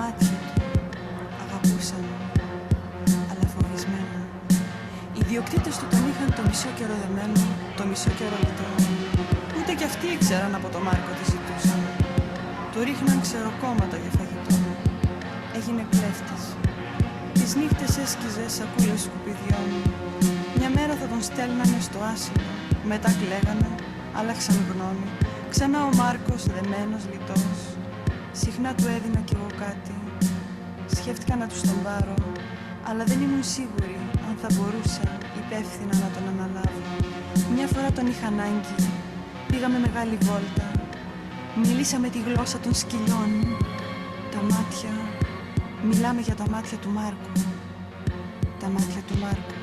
μάτια του αγαπούσαν, αλλά φοβισμένα. Οι ιδιοκτήτες του τον είχαν το μισό καιρό δεμένο, το μισό καιρό λιτρό. Ούτε κι αυτοί ήξεραν από το Μάρκο τι ζητούσαν. Του ρίχναν ξεροκόμματα για φαγητό. Έγινε κλέφτης. Τις νύχτες έσκιζε σακούλες σκουπιδιών. Μια μέρα θα τον στέλνανε στο άσυλο. Μετά κλαίγανε, άλλαξαν γνώμη. Ξανά ο Μάρκος δεμένος λιτός. Συχνά του έδινα κι εγώ κάτι. Σκέφτηκα να τους τον πάρω, αλλά δεν ήμουν σίγουρη αν θα μπορούσα υπεύθυνα να τον αναλάβω. Μια φορά τον είχα ανάγκη. Πήγαμε μεγάλη βόλτα. Μιλήσαμε τη γλώσσα των σκυλιών. Τα μάτια. Μιλάμε για τα μάτια του Μάρκου. Τα μάτια του Μάρκου.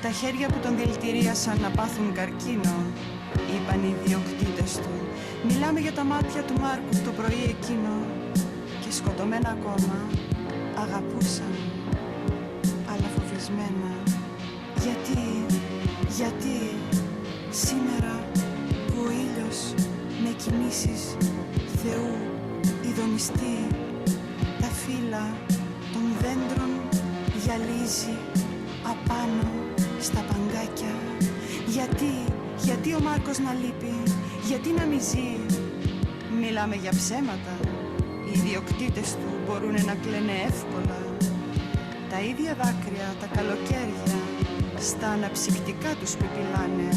Τα χέρια που τον δηλητηρίασαν να πάθουν καρκίνο, είπαν οι ιδιοκτήτες του. Μιλάμε για τα μάτια του Μάρκου το πρωί εκείνο. Και σκοτωμένα ακόμα αγαπούσαν, αλλά φοβισμένα. Γιατί σήμερα που ο ήλιος με κινήσεις Θεού ειδονιστεί, τα φύλλα των δέντρων γυαλίζει απάνω στα παγκάκια. Γιατί ο Μάρκος να λείπει, γιατί να μη ζει? Μιλάμε για ψέματα. Οι ιδιοκτήτες του μπορούν να κλαίνε εύκολα. Τα ίδια δάκρυα τα καλοκαίρια στα αναψυκτικά τους πιπιλάνε.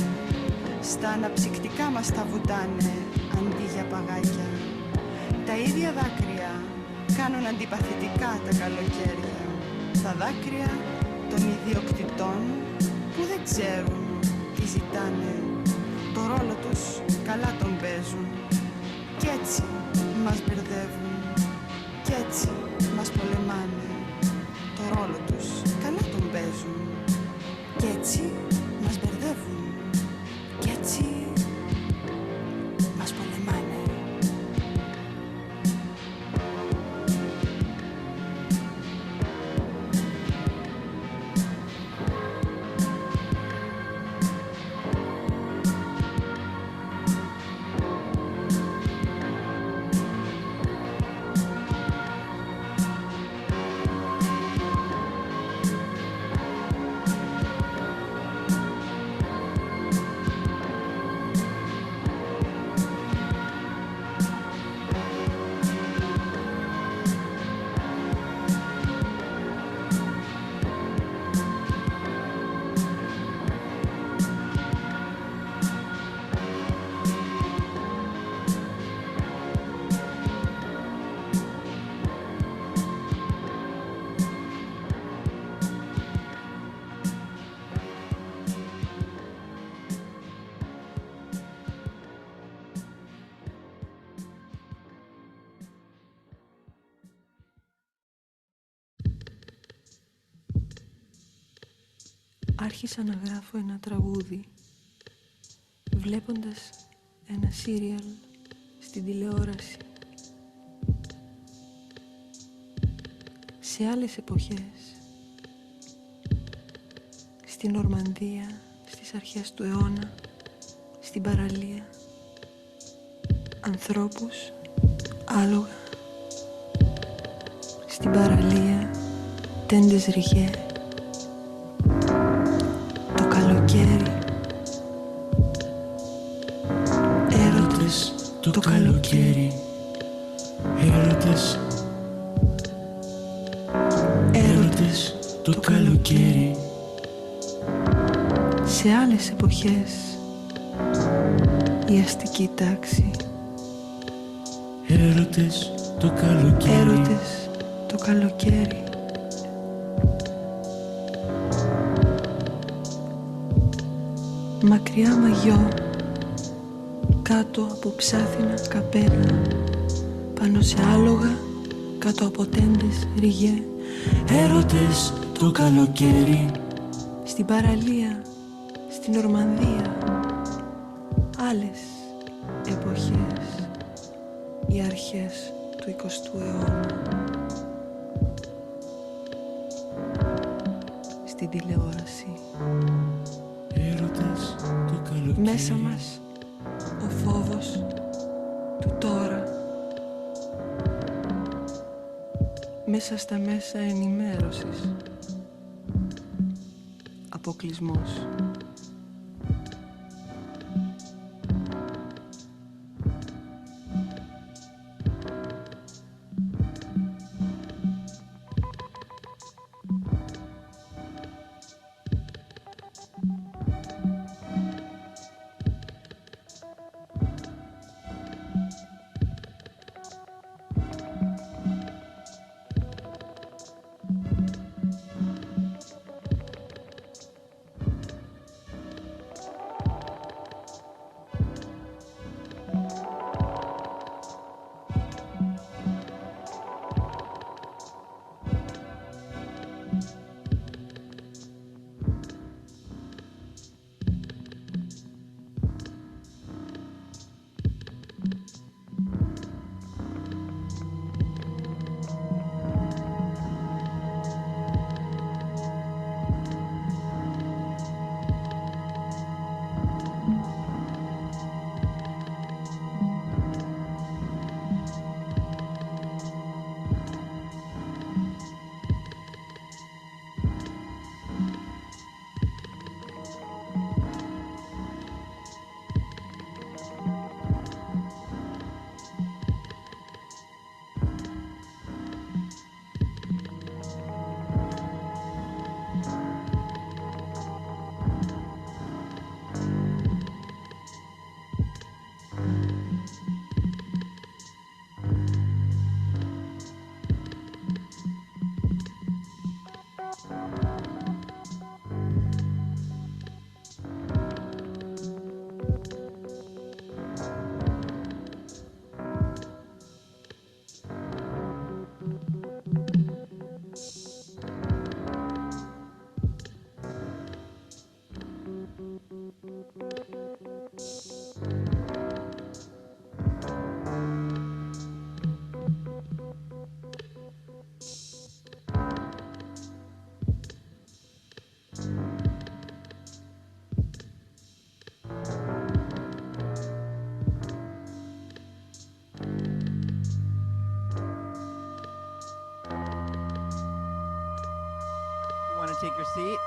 Στα αναψυκτικά μας τα βουτάνε αντί για παγάκια. Τα ίδια δάκρυα κάνουν αντιπαθητικά τα καλοκαίρια. Τα δάκρυα των ιδιοκτητών που δεν ξέρουν τι ζητάνε. Το ρόλο τους καλά τον παίζουν. Κι έτσι μας μπερδεύουν. Κι έτσι μας πολεμάνε. Το ρόλο τους καλά τον παίζουν. Κι έτσι μας μπερδεύουν. Κι έτσι μας πολεμάνε. Άρχισα να γράφω ένα τραγούδι, βλέποντας ένα σύριαλ στην τηλεόραση. Σε άλλες εποχές, στην Νορμανδία, στις αρχές του αιώνα, στην παραλία, ανθρώπους, άλογα, στην παραλία, τέντες ριγέ. Καλοκαίρι, έρωτες το καλοκαίρι, έρωτες το καλοκαίρι. Σε άλλες εποχές η αστική τάξη, έρωτες το καλοκαίρι, έρωτες το καλοκαίρι. Μακριά μαγιό, κάτω από ψάθινα καπέλα, πάνω σε άλογα, κάτω από τέντες ριγέ. Έρωτες το καλοκαίρι, στην παραλία, στην Νορμανδία. Άλλες εποχές, οι αρχές του 20ου αιώνα. Στην τηλεόραση, μέσα μας ο φόβος του τώρα. μέσα στα μέσα ενημέρωσης. Αποκλεισμός. Take your seat.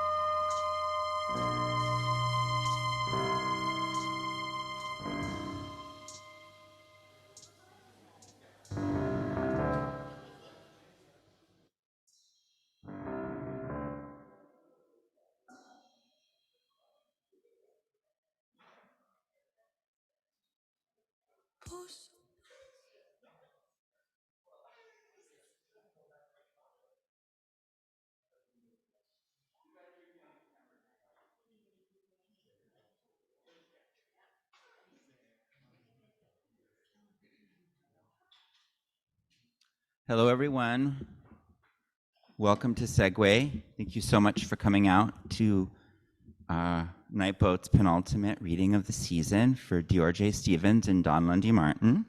Hello, everyone. Welcome to Segue. Thank you so much for coming out to Nightboat's penultimate reading of the season for Dior J Stevens and Don Lundy Martin.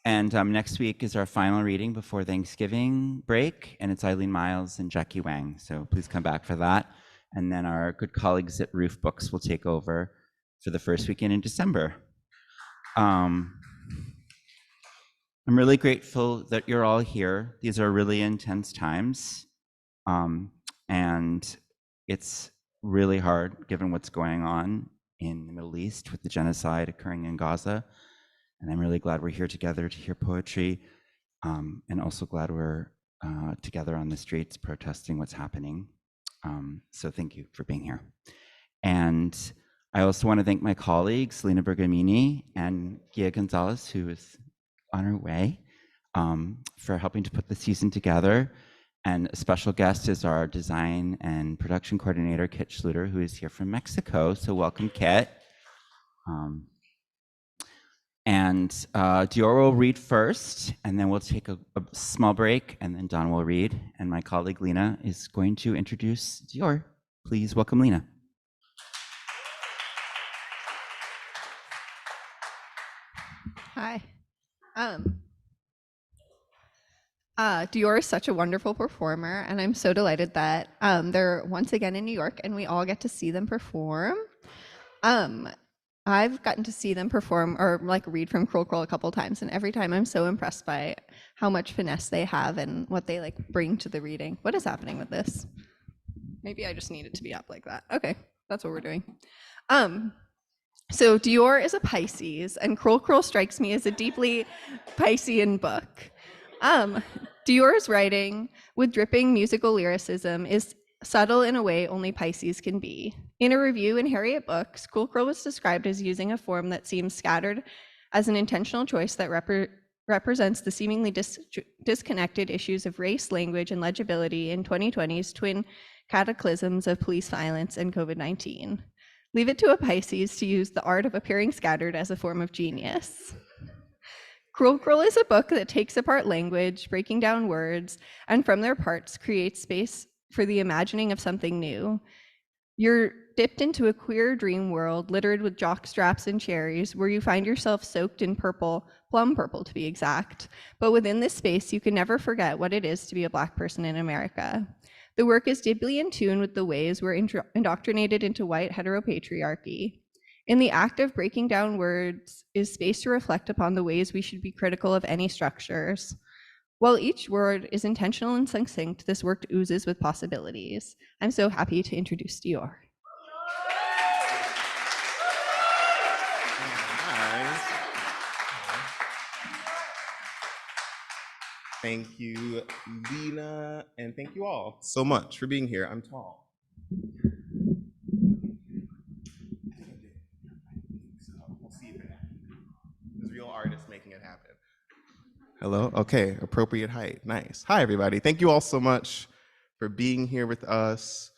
Next week is our final reading before Thanksgiving break, and it's Eileen Miles and Jackie Wang, so please come back for that. And then our good colleagues at Roof Books will take over for the first weekend in December. I'm really grateful that you're all here. These are really intense times, and it's really hard given what's going on in the Middle East with the genocide occurring in Gaza. And I'm really glad we're here together to hear poetry, and also glad we're together on the streets protesting what's happening. So thank you for being here. And I also want to thank my colleagues, Lena Bergamini and Gia Gonzalez, who is on her way, for helping to put the season together. And a special guest is our design and production coordinator, Kit Schluter, who is here from Mexico. So welcome, Kit. Dior will read first, and then we'll take a small break, and then Don will read. And my colleague Lena is going to introduce Dior. Please welcome Lena. Hi. Dior is such a wonderful performer, and I'm so delighted that they're once again in New York and we all get to see them perform. I've gotten to see them perform or like read from Kroll Kroll a couple times, and every time I'm so impressed by how much finesse they have and what they like bring to the reading. What is happening with this? Maybe I just need it to be up like that. Okay, that's what we're doing. So Dior is a Pisces, and Kroll Kroll strikes me as a deeply Piscean book. Dior's writing, with dripping musical lyricism, is subtle in a way only Pisces can be. In a review in Harriet Books, Kroll Kroll was described as using a form that seems scattered as an intentional choice that represents the seemingly disconnected issues of race, language, and legibility in 2020's twin cataclysms of police violence and COVID-19. Leave it to a Pisces to use the art of appearing scattered as a form of genius. Kroll Kroll is a book that takes apart language, breaking down words, and from their parts creates space for the imagining of something new. You're dipped into a queer dream world littered with jock straps and cherries, where you find yourself soaked in purple, plum purple to be exact. But within this space, you can never forget what it is to be a Black person in America. The work is deeply in tune with the ways we're indoctrinated into white heteropatriarchy. In the act of breaking down words is space to reflect upon the ways we should be critical of any structures. While each word is intentional and succinct, this work oozes with possibilities. I'm so happy to introduce Dior. Thank you, Lena, and thank you all so much for being here. I'm tall. So we'll see if it happens. There's real artists making it happen. Hello? Okay, appropriate height. Nice. Hi, everybody. Thank you all so much for being here with us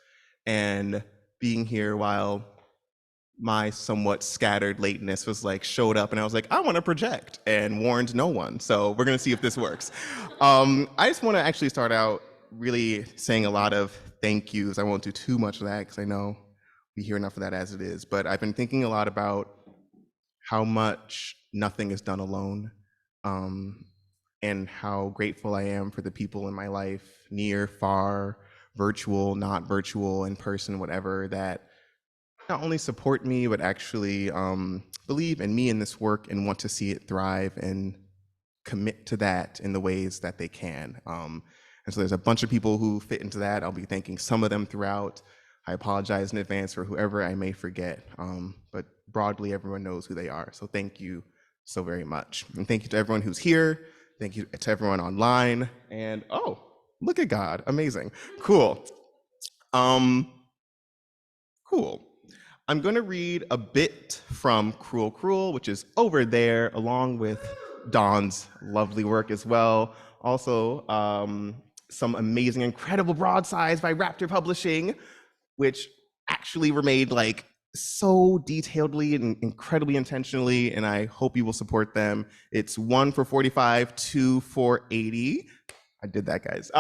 and being here while my somewhat scattered lateness was like showed up and I was like, I want to project and warned no one. So we're going to see if this works. I just want to actually start out really saying a lot of thank yous. I won't do too much of that because I know we hear enough of that as it is, but I've been thinking a lot about how much nothing is done alone, and how grateful I am for the people in my life, near, far, virtual, not virtual, in person, whatever, that not only support me, but actually believe in me in this work and want to see it thrive and commit to that in the ways that they can. And so there's a bunch of people who fit into that. I'll be thanking some of them throughout. I apologize in advance for whoever I may forget, but broadly everyone knows who they are. So thank you so very much. And thank you to everyone who's here. Thank you to everyone online. And oh, look at God, amazing, cool. Cool. I'm going to read a bit from Cruel Cruel, which is over there, along with Dawn's lovely work as well. Also, some amazing, incredible broadsides by Raptor Publishing, which actually were made like so detailedly and incredibly intentionally, and I hope you will support them. It's 1 for $45, 2 for $80. I did that, guys.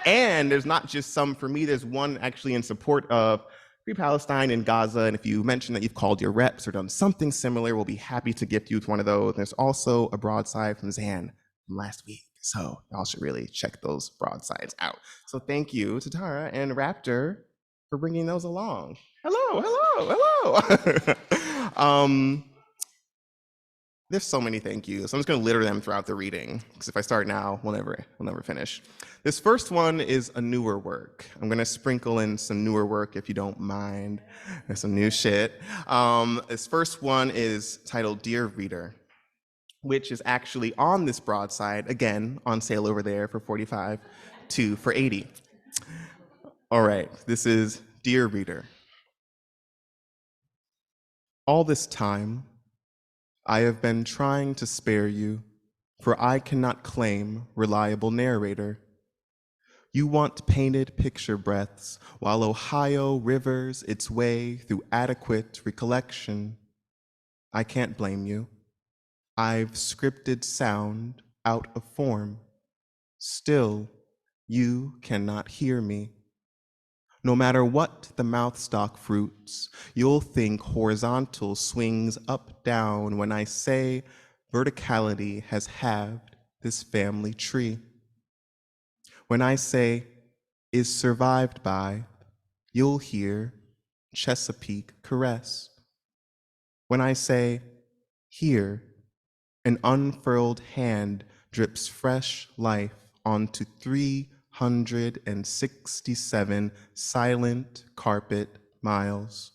And there's not just some for me, there's one actually in support of Free Palestine in Gaza, and if you mention that you've called your reps or done something similar, we'll be happy to gift you with one of those. There's also a broadside from Zan from last week, so y'all should really check those broadsides out. So thank you to Tara and Raptor for bringing those along. Hello, hello, hello. There's so many thank yous. So I'm just going to litter them throughout the reading, because if I start now, we'll never finish. This first one is a newer work. I'm going to sprinkle in some newer work if you don't mind. There's some new shit. This first one is titled Dear Reader, which is actually on this broadside, again, on sale over there for $45, 2 for $80. All right, this is Dear Reader. All this time, I have been trying to spare you, for I cannot claim reliable narrator. You want painted picture breaths, while Ohio rivers its way through adequate recollection. I can't blame you. I've scripted sound out of form. Still, you cannot hear me. No matter what the mouthstock fruits, you'll think horizontal swings up down when I say verticality has halved this family tree. When I say is survived by, you'll hear Chesapeake caress. When I say, here, an unfurled hand drips fresh life onto 367 silent carpet miles,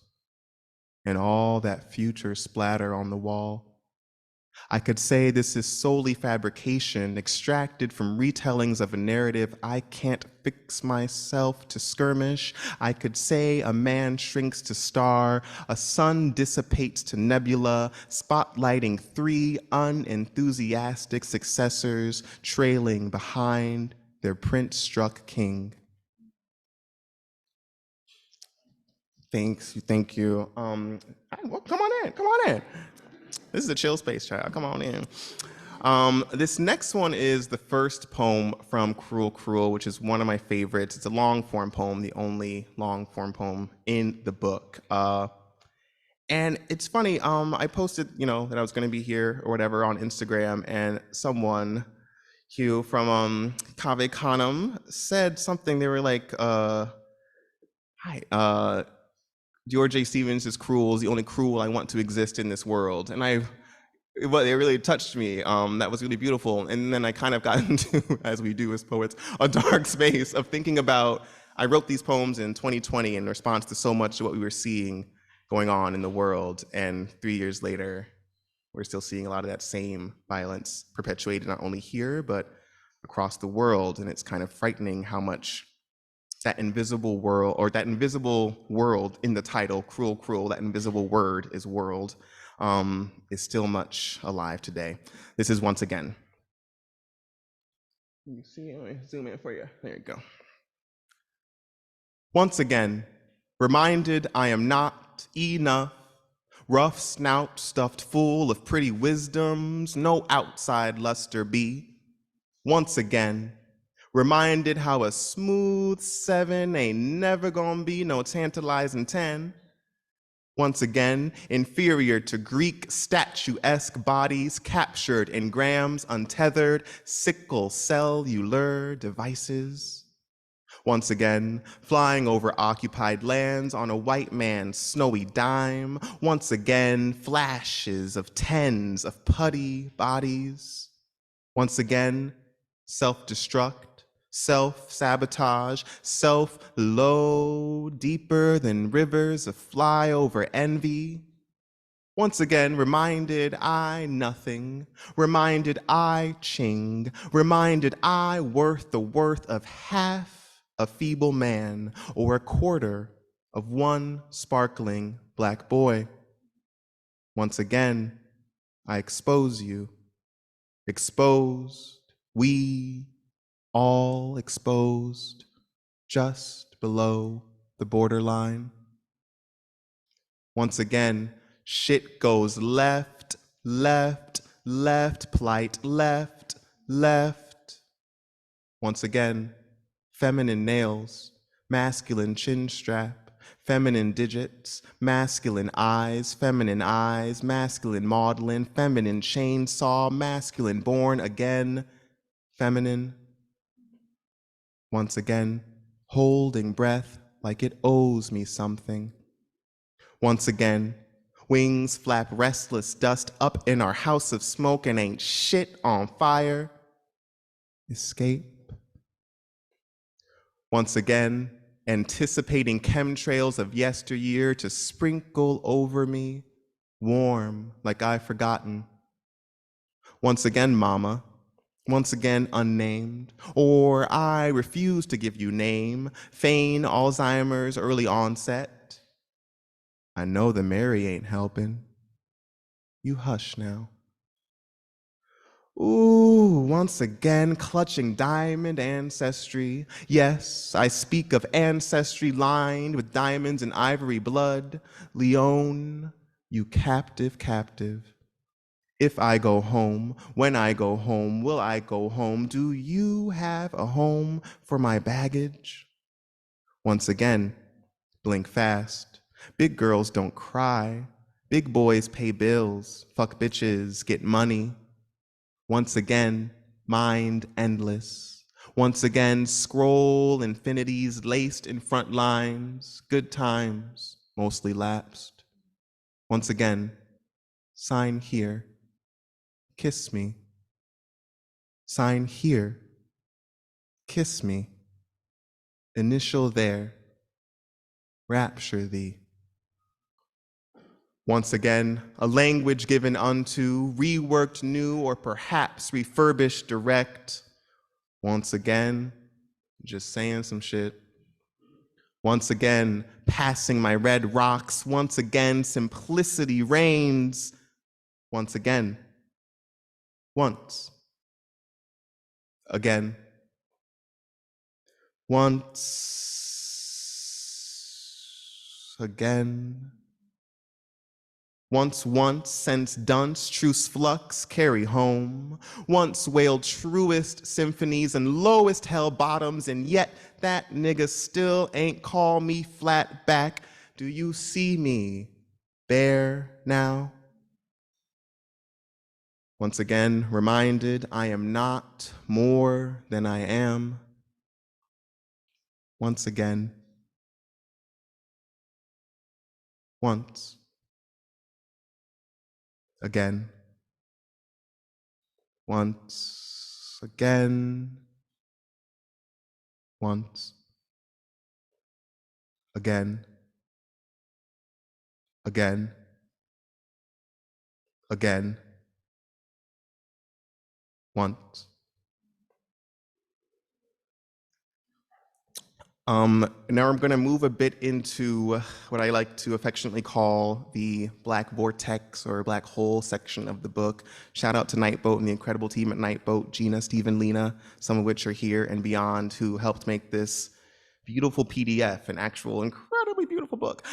and all that future splatter on the wall. I could say this is solely fabrication extracted from retellings of a narrative I can't fix myself to skirmish. I could say a man shrinks to star, a sun dissipates to nebula, spotlighting 3 unenthusiastic successors trailing behind their print-struck king. Thank you. Well, come on in. This is a chill space, child. Come on in. This next one is the first poem from Cruel Cruel, which is one of my favorites. It's a long form poem, the only long form poem in the book. And it's funny, I posted, that I was going to be here or whatever on Instagram, and someone, Hugh from Cave Canem, said something. They were like, hi, Dior J is cruel, is the only cruel I want to exist in this world. And it really touched me. That was really beautiful. And then I kind of got into, as we do as poets, a dark space of thinking about, I wrote these poems in 2020 in response to so much of what we were seeing going on in the world. And 3 years later, we're still seeing a lot of that same violence perpetuated not only here, but across the world. And it's kind of frightening how much that invisible world, or that invisible world in the title, Cruel Cruel, that invisible word is world, is still much alive today. This is Once Again. You see it? Let me zoom in for you. There you go. Once again, reminded I am not enough. Rough snout stuffed full of pretty wisdoms, no outside luster be. Once again, reminded how a smooth 7 ain't never gonna be no tantalizing 10. Once again, inferior to Greek statuesque bodies captured in grams untethered sickle cellular devices. Once again, flying over occupied lands on a white man's snowy dime. Once again, flashes of tens of putty bodies. Once again, self-destruct, self-sabotage, self-low, deeper than rivers of flyover envy. Once again, reminded I nothing, reminded I ching, reminded I worth the worth of half a feeble man or a quarter of one sparkling black boy. Once again, I expose you, exposed, we all exposed, just below the borderline. Once again, shit goes left, left, left, plight left, left. Once again, feminine nails, masculine chin strap, feminine digits, masculine eyes, masculine maudlin, feminine chainsaw, masculine born again, feminine. Once again, holding breath like it owes me something. Once again, wings flap restless dust up in our house of smoke and ain't shit on fire. Escape. Once again, anticipating chemtrails of yesteryear to sprinkle over me, warm like I've forgotten. Once again, mama. Once again, unnamed, or I refuse to give you name, feign Alzheimer's early onset. I know the Mary ain't helping. You hush now. Ooh, once again, clutching diamond ancestry. Yes, I speak of ancestry lined with diamonds and ivory blood. Leone, you captive, captive. If I go home, when I go home, will I go home? Do you have a home for my baggage? Once again, blink fast. Big girls don't cry. Big boys pay bills, fuck bitches, get money. Once again, mind endless. Once again, scroll infinities laced in front lines. Good times, mostly lapsed. Once again, Sign here. Kiss me. Sign here. Kiss me. Initial there. Rapture thee. Once again, a language given unto, reworked new, or perhaps refurbished direct. Once again, just saying some shit. Once again, passing my red rocks. Once again, simplicity reigns. Once again. Once. Again. Once. Again. Once, since dunce, truce flux, carry home. Once wailed truest symphonies and lowest hell bottoms, and yet that nigga still ain't call me flat back. Do you see me bare now? Once again, reminded I am not more than I am. Once again. Once. Again. Once again. Once. Again. Again. Again. Once. Now I'm going to move a bit into what I like to affectionately call the Black Vortex or Black Hole section of the book. Shout out to Nightboat and the incredible team at Nightboat, Gina, Stephen, Lena, some of which are here and beyond, who helped make this beautiful PDF, an actual incredibly beautiful book.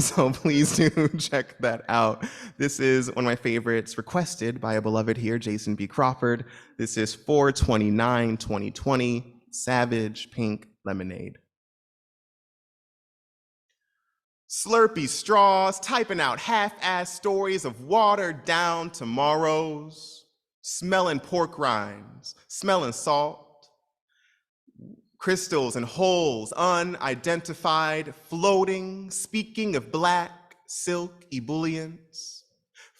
So please do check that out. This is one of my favorites, requested by a beloved here, Jason B. Crawford. This is 4/29/2020, Savage Pink Lemonade. Slurpy straws, typing out half-ass stories of watered down tomorrows, smelling pork rinds, smelling salt, crystals and holes unidentified, floating, speaking of black silk ebullience,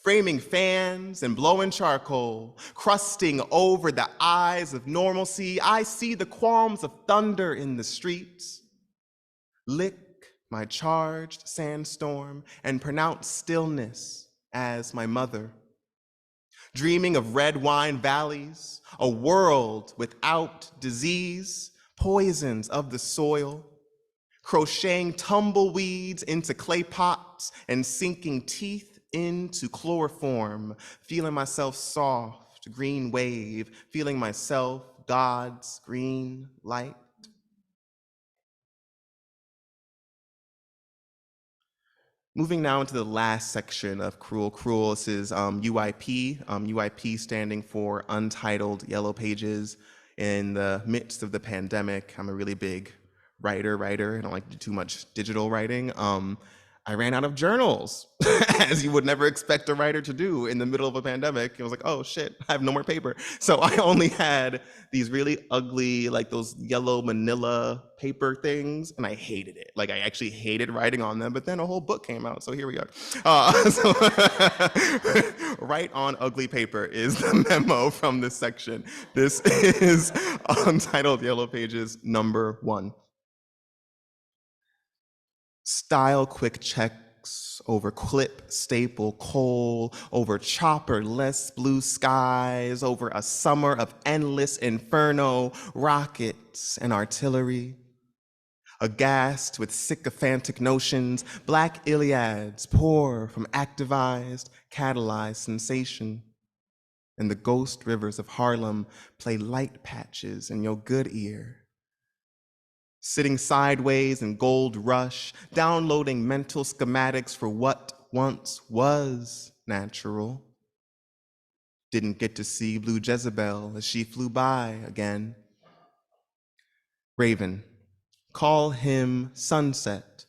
framing fans and blowing charcoal, crusting over the eyes of normalcy. I see the qualms of thunder in the streets, lick my charged sandstorm and pronounce stillness as my mother. Dreaming of red wine valleys, a world without disease, poisons of the soil, crocheting tumbleweeds into clay pots and sinking teeth into chloroform, feeling myself soft, green wave, feeling myself God's green light. Moving now into the last section of Cruel Cruel, this is UIP, UIP standing for Untitled Yellow Pages. In the midst of the pandemic, I'm a really big writer. I don't like to do too much digital writing. I ran out of journals, as you would never expect a writer to do in the middle of a pandemic. It was like, oh shit, I have no more paper. So I only had these really ugly, like those yellow manila paper things, and I hated it. Like I actually hated writing on them, but then a whole book came out, so here we are. So write on ugly paper is the memo from this section. This is Untitled Yellow Pages #1. Style quick checks over clip, staple, coal, over chopper-less blue skies, over a summer of endless inferno, rockets and artillery. Aghast with sycophantic notions, black Iliads pour from activized, catalyzed sensation. And the ghost rivers of Harlem play light patches in your good ear. Sitting sideways in gold rush, downloading mental schematics for what once was natural. Didn't get to see Blue Jezebel as she flew by again. Raven, call him Sunset,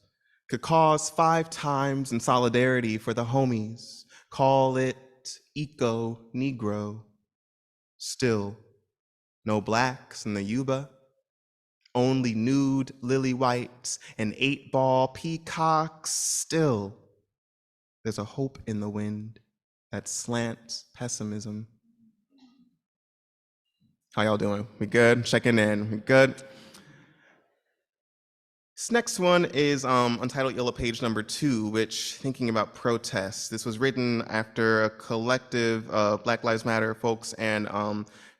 could cause 5 times in solidarity for the homies. Call it Eco-Negro. Still, no blacks in the Yuba. Only nude lily whites and 8-ball peacocks. Still, there's a hope in the wind that slant pessimism. How y'all doing? We good? Checking in. We good? This next one is Untitled Yellow Page number 2, which, thinking about protests. This was written after a collective of Black Lives Matter folks and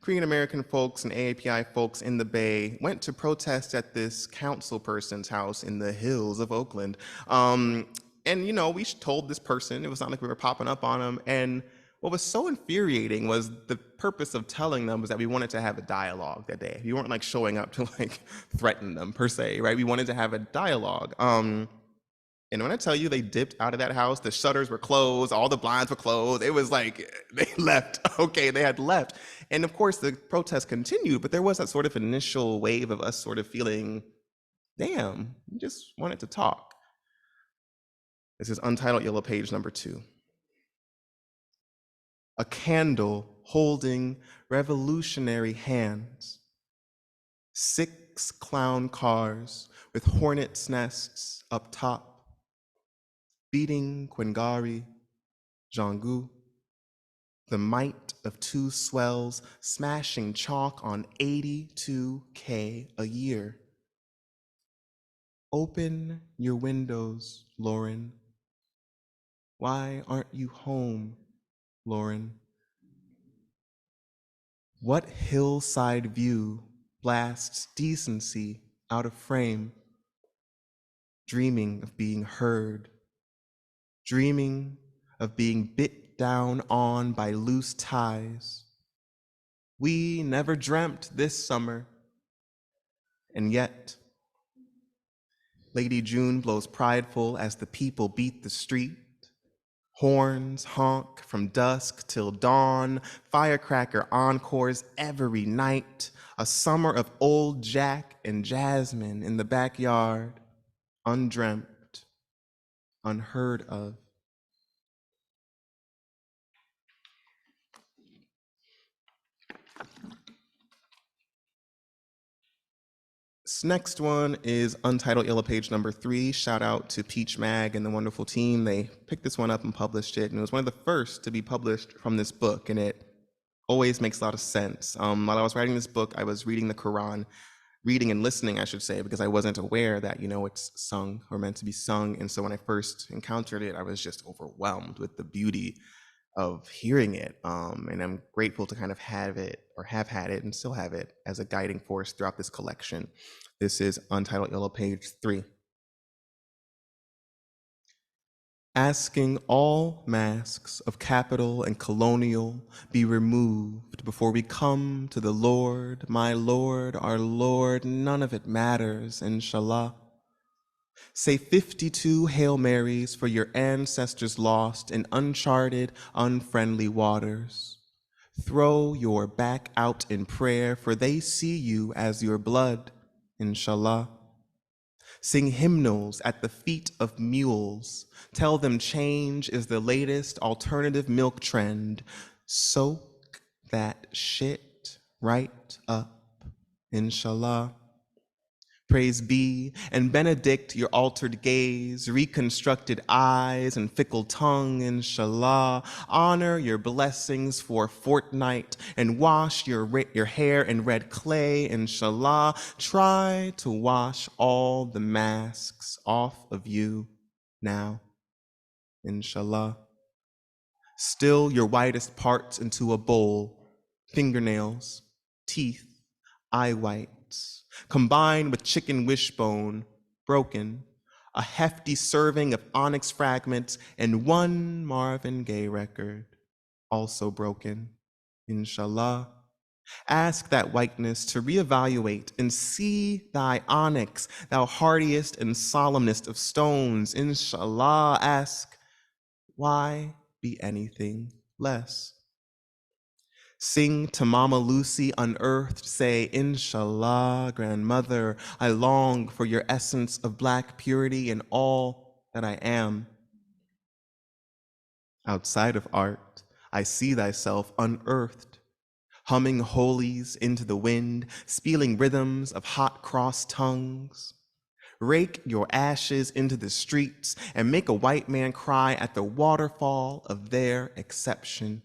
Korean American folks and AAPI folks in the Bay went to protest at this council person's house in the hills of Oakland. And, you know, we told this person, it was not like we were popping up on them. And what was so infuriating was the purpose of telling them was that we wanted to have a dialogue that day. We weren't like showing up to like threaten them per se, right? We wanted to have a dialogue. And when I tell you they dipped out of that house, the shutters were closed, all the blinds were closed. It was like they left. Okay, they had left. And of course the protest continued, but there was that sort of initial wave of us sort of feeling, damn, we just wanted to talk. This is Untitled Yellow Page number 2. A candle holding revolutionary hands. 6 clown cars with hornets' nests up top. Beating Kwangari, Jangu. The might of 2 swells smashing chalk on 82K a year. Open your windows, Lauren. Why aren't you home, Lauren? What hillside view blasts decency out of frame? Dreaming of being heard, dreaming of being bit down on by loose ties. We never dreamt this summer, and yet Lady June blows prideful as the people beat the street. Horns honk from dusk till dawn, firecracker encores every night, a summer of old Jack and Jasmine in the backyard, undreamt, unheard of. This next one is Untitled Yellow Page number 3. Shout out to Peach Mag and the wonderful team. They picked this one up and published it, and it was one of the first to be published from this book, and it always makes a lot of sense. While I was writing this book, I was reading the Quran, reading and listening, I should say, because I wasn't aware that, you know, it's sung or meant to be sung. And so when I first encountered it, I was just overwhelmed with the beauty of hearing it. And I'm grateful to kind of have it, or have had it and still have it as a guiding force throughout this collection. This is Untitled Yellow Page 3. Asking all masks of capital and colonial be removed before we come to the Lord, my Lord, our Lord, none of it matters, inshallah. Say 52 Hail Marys for your ancestors lost in uncharted, unfriendly waters. Throw your back out in prayer, for they see you as your blood, inshallah. Sing hymnals at the feet of mules. Tell them change is the latest alternative milk trend. Soak that shit right up, inshallah. Praise be and benedict your altered gaze, reconstructed eyes and fickle tongue, inshallah. Honor your blessings for a fortnight and wash your hair in red clay, inshallah. Try to wash all the masks off of you now, inshallah. Still your whitest parts into a bowl, fingernails, teeth, eye whites. Combined with chicken wishbone, broken, a hefty serving of onyx fragments, and 1 Marvin Gaye record, also broken, inshallah. Ask that whiteness to reevaluate and see thy onyx, thou hardiest and solemnest of stones, inshallah. Ask, why be anything less? Sing to Mama Lucy unearthed, say, inshallah, grandmother, I long for your essence of Black purity in all that I am. Outside of art, I see thyself unearthed, humming holies into the wind, spieling rhythms of hot cross tongues, rake your ashes into the streets, and make a white man cry at the waterfall of their exception.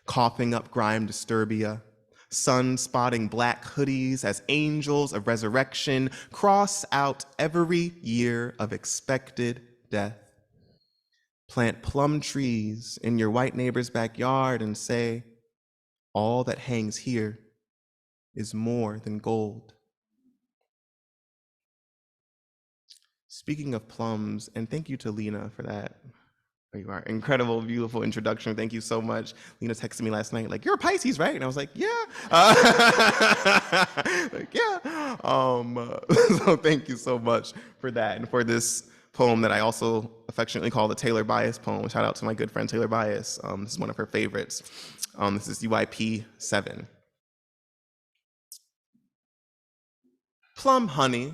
Coughing up grime disturbia, sun-spotting black hoodies as angels of resurrection cross out every year of expected death. Plant plum trees in your white neighbor's backyard and say, all that hangs here is more than gold. Speaking of plums, and thank you to Lena for that. There you are. Incredible, beautiful introduction. Thank you so much. Lena texted me last night, like, you're a Pisces, right? And I was like, yeah. Like, yeah. So thank you so much for that and for this poem that I also affectionately call the Taylor Bias poem. Shout out to my good friend Taylor Bias. This is one of her favorites. This is UIP 7. Plum honey,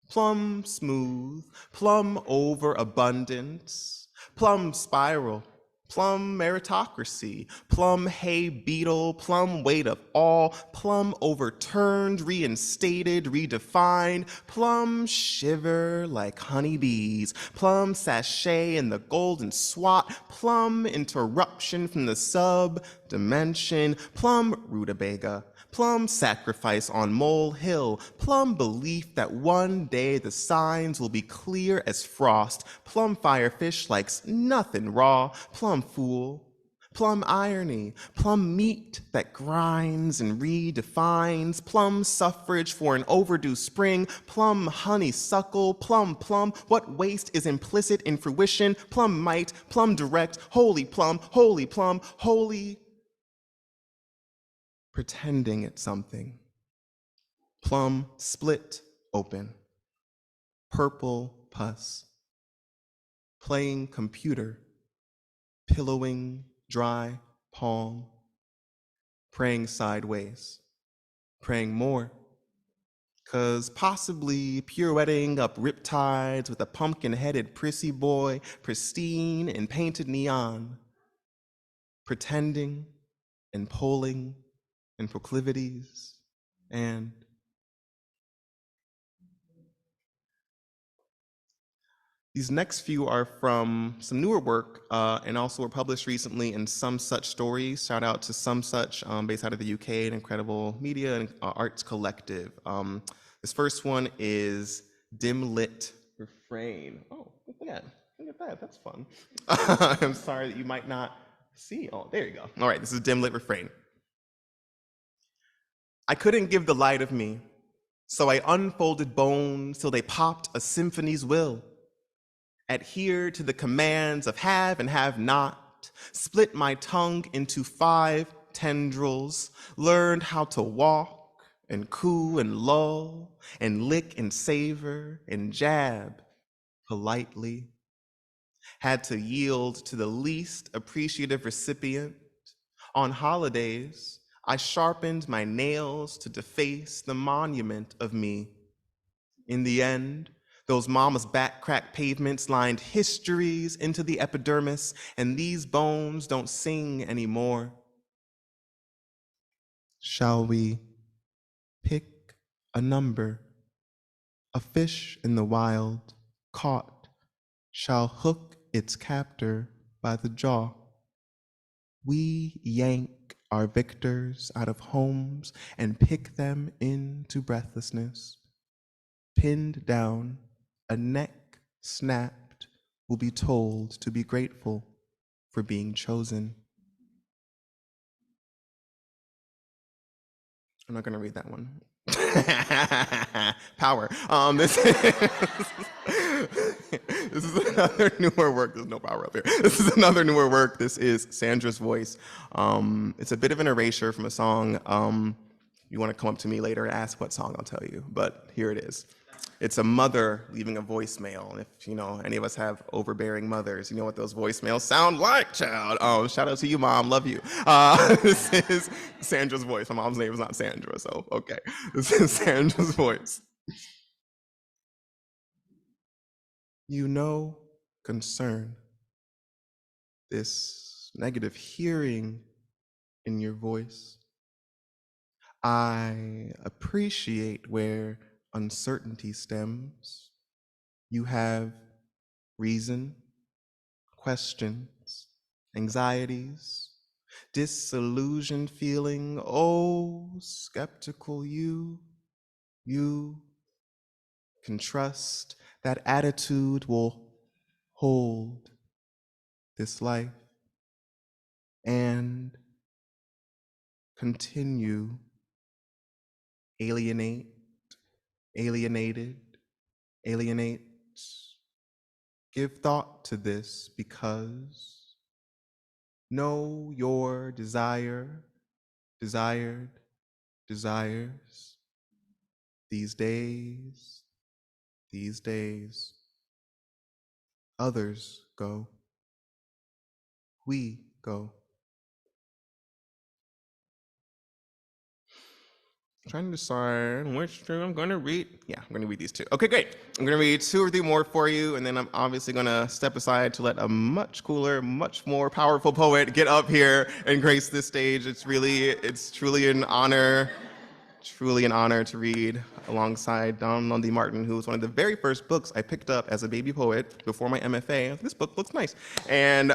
plum smooth, plum overabundance, plum spiral, plum meritocracy, plum hay beetle, plum weight of all, plum overturned, reinstated, redefined, plum shiver like honeybees, plum sachet in the golden swat, plum interruption from the sub-dimension, plum rutabaga, plum sacrifice on Mole Hill, plum belief that one day the signs will be clear as frost, plum firefish likes nothing raw, plum fool, plum irony, plum meat that grinds and redefines, plum suffrage for an overdue spring, plum honeysuckle, plum, what waste is implicit in fruition, plum might, plum direct, holy plum, holy pretending it's something. Plum split open, purple pus, playing computer, pillowing dry palm, praying sideways, praying more, 'cause possibly pirouetting up riptides with a pumpkin-headed prissy boy, pristine in painted neon, pretending and polling and proclivities, and these next few are from some newer work and also were published recently in Some Such Stories. Shout out to Some Such, based out of the UK, an incredible media and arts collective. This first one is Dim Lit Refrain. Oh, look at that, that's fun. I'm sorry that you might not see. Oh, there you go. All right, this is Dim Lit Refrain. I couldn't give the light of me, so I unfolded bones till they popped a symphony's will. Adhere to the commands of have and have not, split my tongue into 5 tendrils, learned how to walk and coo and lull and lick and savor and jab politely. Had to yield to the least appreciative recipient. On holidays, I sharpened my nails to deface the monument of me. In the end, those mama's back crack pavements lined histories into the epidermis, and these bones don't sing anymore. Shall we pick a number? A fish in the wild, caught, shall hook its captor by the jaw. We yank our victors out of homes and pick them into breathlessness. Pinned down, a neck snapped, will be told to be grateful for being chosen. I'm not gonna read that one. Power. This is another newer work. There's no power up here. This is another newer work. This is Sandra's Voice. It's a bit of an erasure from a song. You want to come up to me later and ask what song, I'll tell you. But here it is. It's a mother leaving a voicemail. And if any of us have overbearing mothers, you know what those voicemails sound like, child. Shout out to you, Mom. Love you. This is Sandra's Voice. My mom's name is not Sandra, so okay. This is Sandra's Voice. Concern, this negative hearing in your voice. I appreciate where uncertainty stems. You have reason, questions, anxieties, disillusioned feeling. Oh, skeptical you can trust that attitude will hold this life and continue alienated, alienate. Give thought to this because know your desired desires. These days, others go, we go. Trying to decide which two I'm going to read. Yeah, I'm going to read these two. Okay, great. I'm going to read 2 or 3 more for you, and then I'm obviously going to step aside to let a much cooler, much more powerful poet get up here and grace this stage. It's truly an honor to read alongside Don Lundy Martin, who was one of the very first books I picked up as a baby poet before my MFA. This book looks nice. And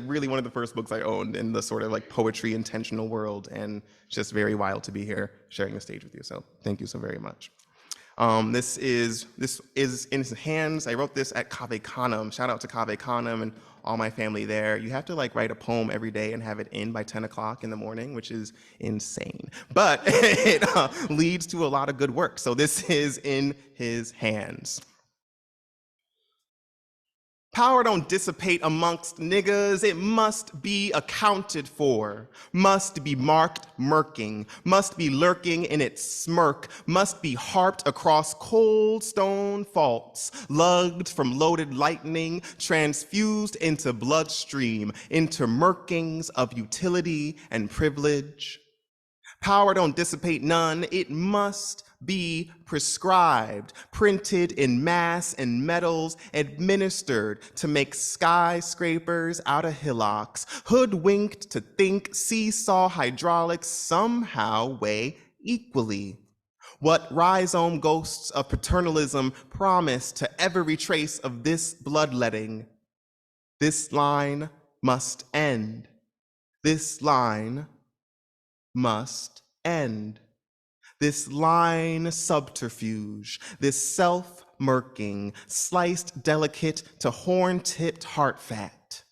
really one of the first books I owned in the sort of like poetry intentional world, and just very wild to be here sharing the stage with you. So thank you so very much. This is in his hands. I wrote this at Cave Canem. Shout out to Cave Canem and all my family there. You have to like write a poem every day and have it in by 10 o'clock in the morning, which is insane. But it leads to a lot of good work. So this is in his hands. Power don't dissipate amongst niggas. It must be accounted for, must be marked murking, must be lurking in its smirk, must be harped across cold stone faults, lugged from loaded lightning, transfused into bloodstream, into murkings of utility and privilege. Power don't dissipate none. It must be prescribed, printed in mass and metals, administered to make skyscrapers out of hillocks, hoodwinked to think seesaw hydraulics somehow weigh equally. What rhizome ghosts of paternalism promise to every trace of this bloodletting. This line must end. This line must end. This line subterfuge, this self-murking, sliced delicate to horn-tipped heart fat.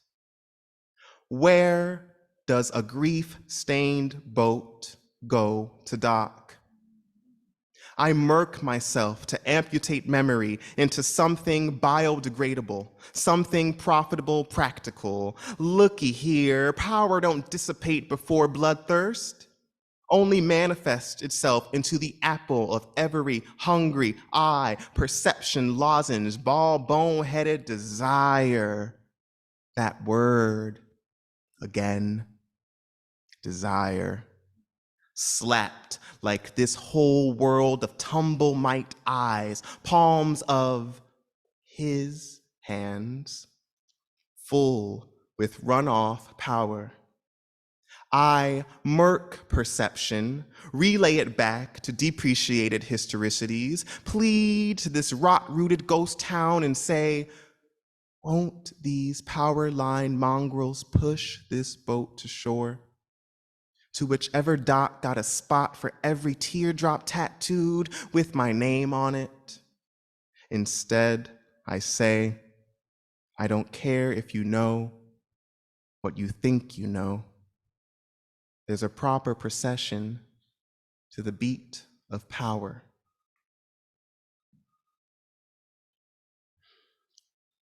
Where does a grief-stained boat go to dock? I murk myself to amputate memory into something biodegradable, something profitable, practical. Looky here, power don't dissipate before bloodthirst. Only manifests itself into the apple of every hungry eye, perception, lozenge, bone-headed desire. That word again, desire. Slapped like this whole world of tumble-mite eyes, palms of his hands, full with runoff power. I murk perception, relay it back to depreciated historicities, plead to this rot-rooted ghost town and say, won't these power line mongrels push this boat to shore? To whichever dock got a spot for every teardrop tattooed with my name on it. Instead, I say, I don't care if you know what you think you know. There's a proper procession to the beat of power.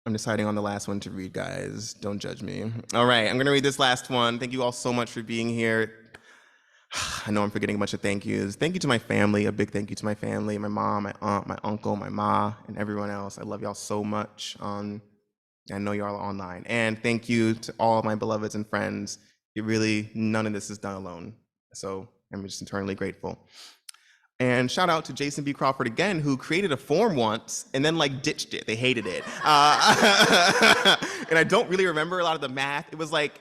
I'm deciding on the last one to read, guys. Don't judge me. All right, I'm gonna read this last one. Thank you all so much for being here. I know I'm forgetting a bunch of thank yous. Thank you to my family, a big thank you to my family, my mom, my aunt, my uncle, my ma, and everyone else. I love y'all so much. I know y'all are online. And thank you to all of my beloveds and friends. None of this is done alone. So I'm just eternally grateful. And shout out to Jason B. Crawford again, who created a form once and then like ditched it. They hated it. And I don't really remember a lot of the math. It was like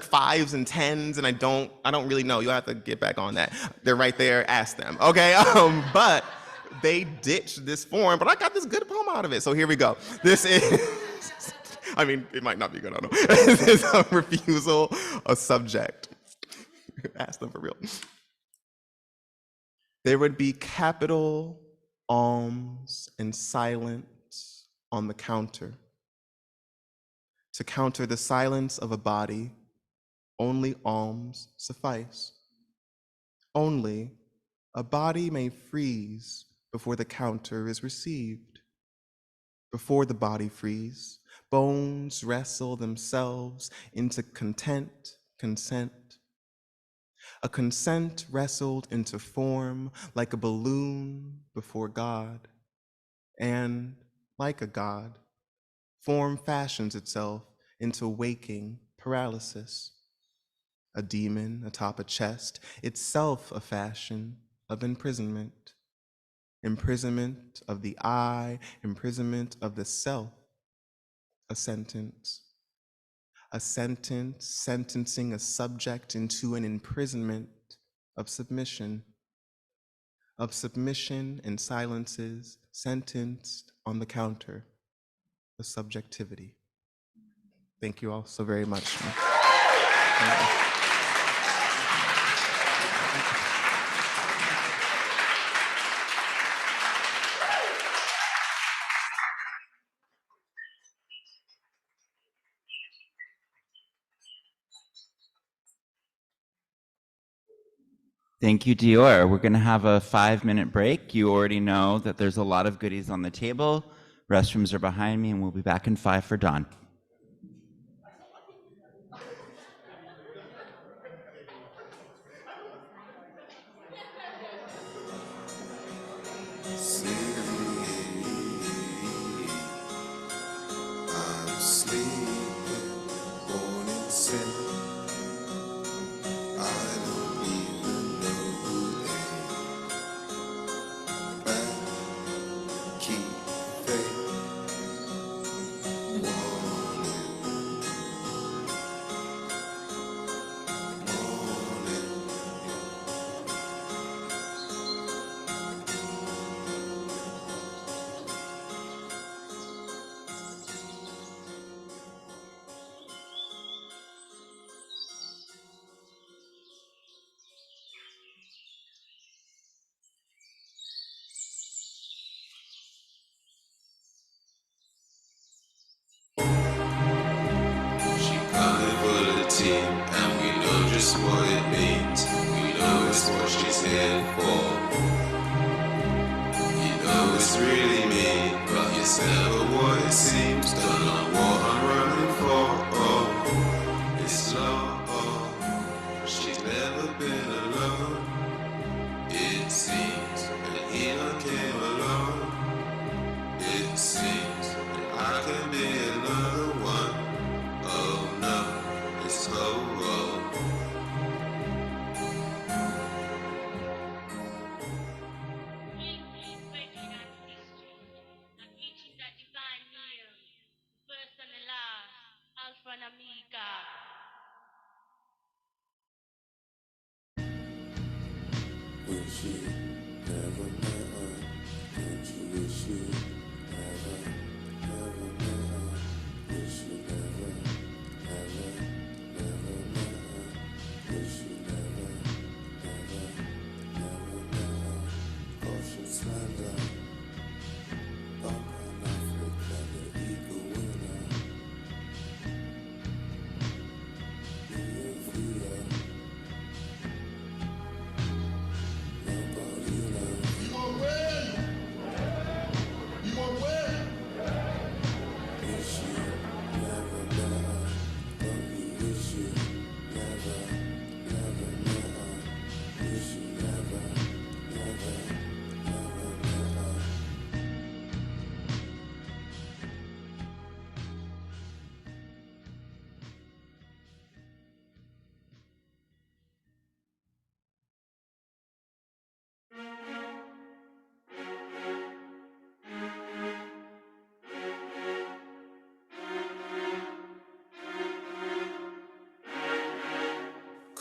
fives and tens, and I don't really know. You'll have to get back on that. They're right there. Ask them. Okay. But they ditched this form, but I got this good poem out of it. So here we go. This is. I mean, it might not be good. I don't know. This is a refusal of subject. Ask them for real. There would be capital alms and silence on the counter. To counter the silence of a body, only alms suffice. Only a body may freeze before the counter is received. Before the body freeze, bones wrestle themselves into consent. A consent wrestled into form like a balloon before God. And like a god, form fashions itself into waking paralysis. A demon atop a chest, itself a fashion of imprisonment. Imprisonment of the I, imprisonment of the self. A sentence sentencing a subject into an imprisonment of submission and silences sentenced on the counter, the subjectivity. Thank you all so very much. Thank you, Dior. We're going to have a 5-minute break. You already know that there's a lot of goodies on the table. Restrooms are behind me, and we'll be back in 5 for Dawn. And we know just what it means. We know it's what she's here for. You know it's really me, but it's never what it seems. Don't know what I'm running for. Oh, it's love. She's never been alone. It seems that he came alone. It seems that I can be another one. Oh no, it's so low. Wish you never met her. Don't you wish you never met her? Wish you never met her. Wish you never met her. Caution slander. Up on Africa, the eagle winner. Via. Nobody knows.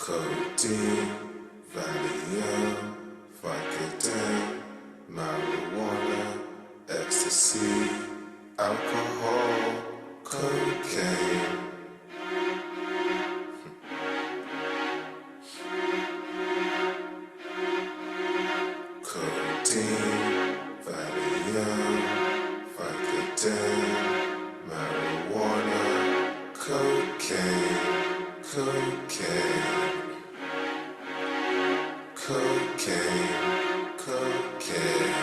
codeine, Valium, Vicodin, marijuana, ecstasy, alcohol, cocaine. Codeine, Valium, Vicodin, marijuana, cocaine, cocaine, cocaine, cocaine.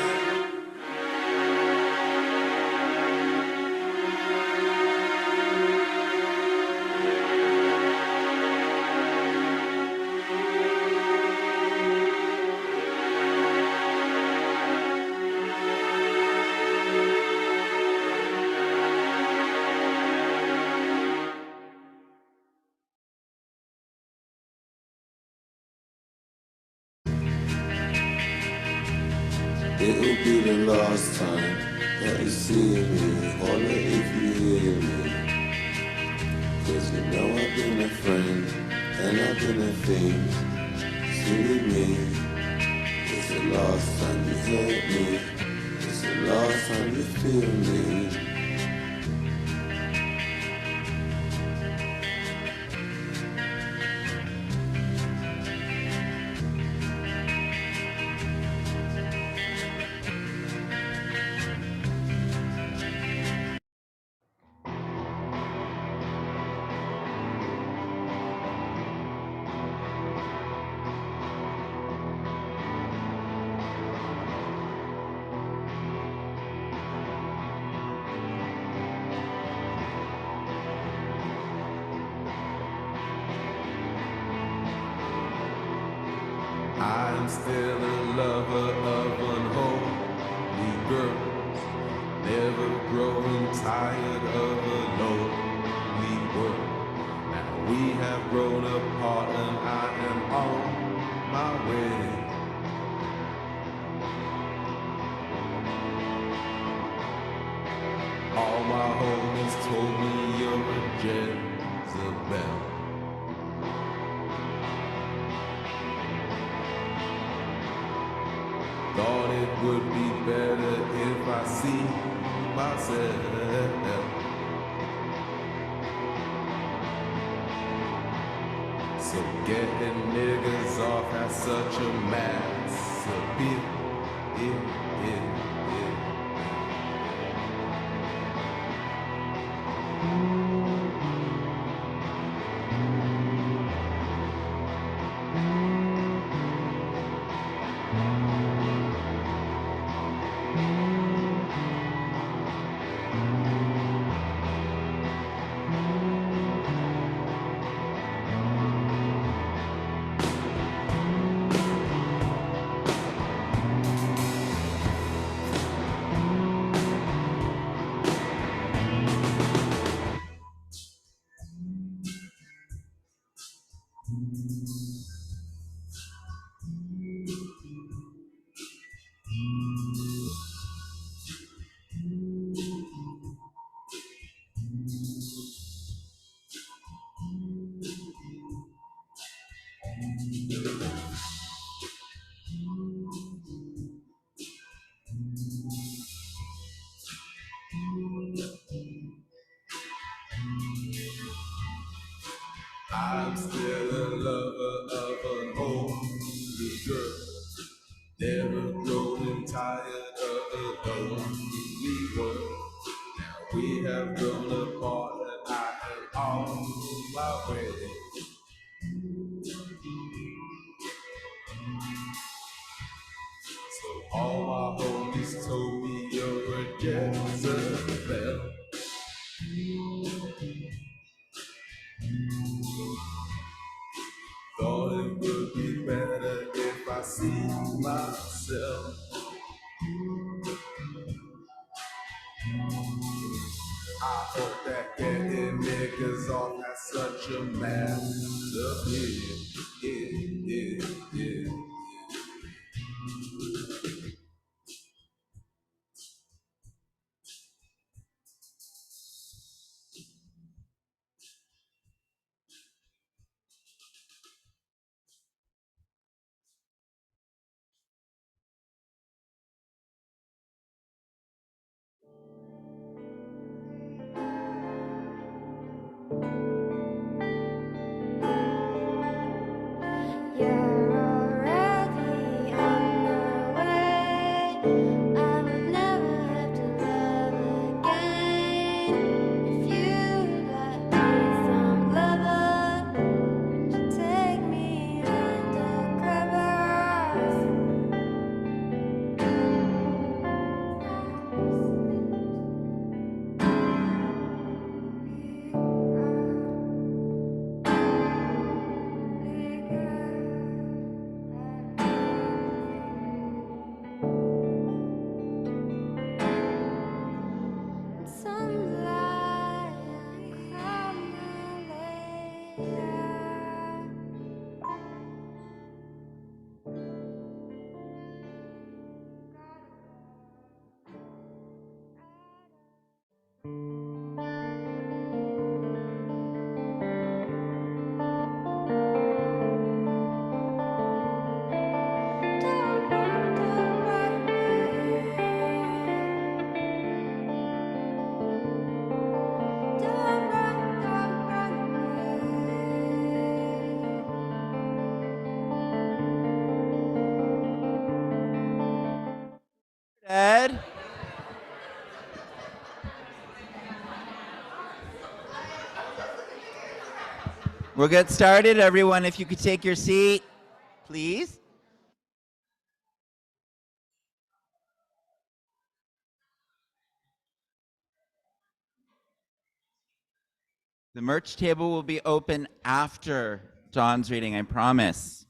It'll be the last time that you see me. Holler if you hear me. Cause you know I've been a friend and I've been a fiend. Silly me. It's the last time you hurt me. It's the last time you feel me. I'm still a lover of unholy girls, never growing tired of a lonely world. Now we have grown apart and I am on my way. All my homies told me you're a Jezebel. Thought it would be better if I see myself. So getting niggas off has such a mass appeal. I'm still a lover of an only girl, never growing tired of a lonely world. Now we have grown apart and I am on my way. So all my homies told me you're a Jezebel. Thought it would be better if I see myself. I hope that getting niggas off has such a massive hit. good? We'll get started. Everyone, if you could take your seat, please. The merch table will be open after Dawn's reading, I promise.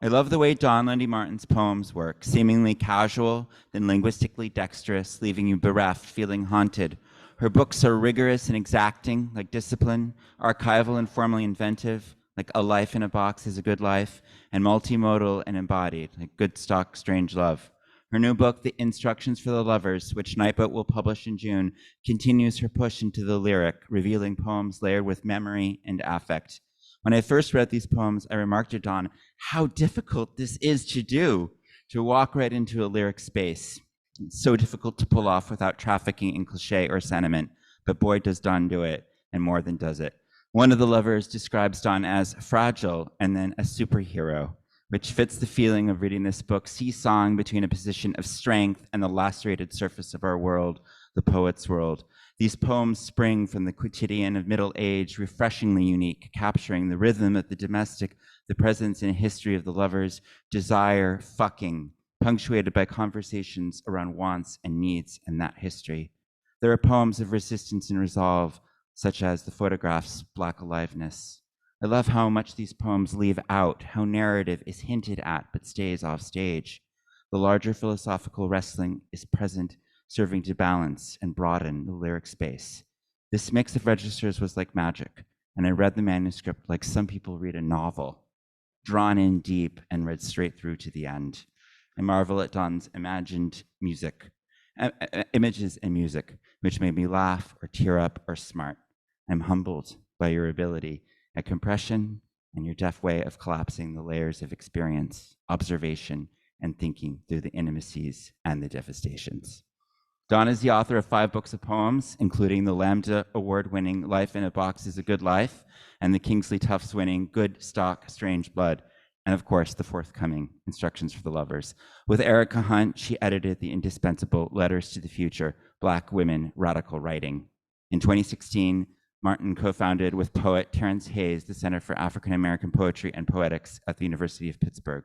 I love the way Dawn Lundy Martin's poems work, seemingly casual, then linguistically dexterous, leaving you bereft, feeling haunted. Her books are rigorous and exacting, like Discipline, archival and formally inventive, like A Life in a Box is a Good Life, and multimodal and embodied, like Good Stock, Strange Love. Her new book, The Instructions for the Lovers, which Nightboat will publish in June, continues her push into the lyric, revealing poems layered with memory and affect. When I first read these poems, I remarked to Dawn how difficult this is to do, to walk right into a lyric space. It's so difficult to pull off without trafficking in cliche or sentiment, but boy, does Dawn do it, and more than does it. One of the lovers describes Dawn as fragile and then a superhero, which fits the feeling of reading this book seesawing between a position of strength and the lacerated surface of our world, the poet's world. These poems spring from the quotidian of middle age, refreshingly unique, capturing the rhythm of the domestic, the presence and history of the lovers, desire, fucking, punctuated by conversations around wants and needs and that history. There are poems of resistance and resolve, such as the photograph's Black aliveness. I love how much these poems leave out, how narrative is hinted at but stays off stage. The larger philosophical wrestling is present, serving to balance and broaden the lyric space. This mix of registers was like magic, and I read the manuscript like some people read a novel, drawn in deep and read straight through to the end. I marvel at Dawn's imagined music, images and music, which made me laugh or tear up or smart. I'm humbled by your ability at compression and your deft way of collapsing the layers of experience, observation, and thinking through the intimacies and the devastations. Dawn is the author of 5 books of poems, including the Lambda Award-winning Life in a Box is a Good Life, and the Kingsley Tufts-winning Good Stock, Strange Blood, and of course, the forthcoming Instructions for the Lovers. With Erica Hunt, she edited the indispensable Letters to the Future, Black Women Radical Writing. In 2016, Martin co-founded with poet Terrence Hayes the Center for African American Poetry and Poetics at the University of Pittsburgh.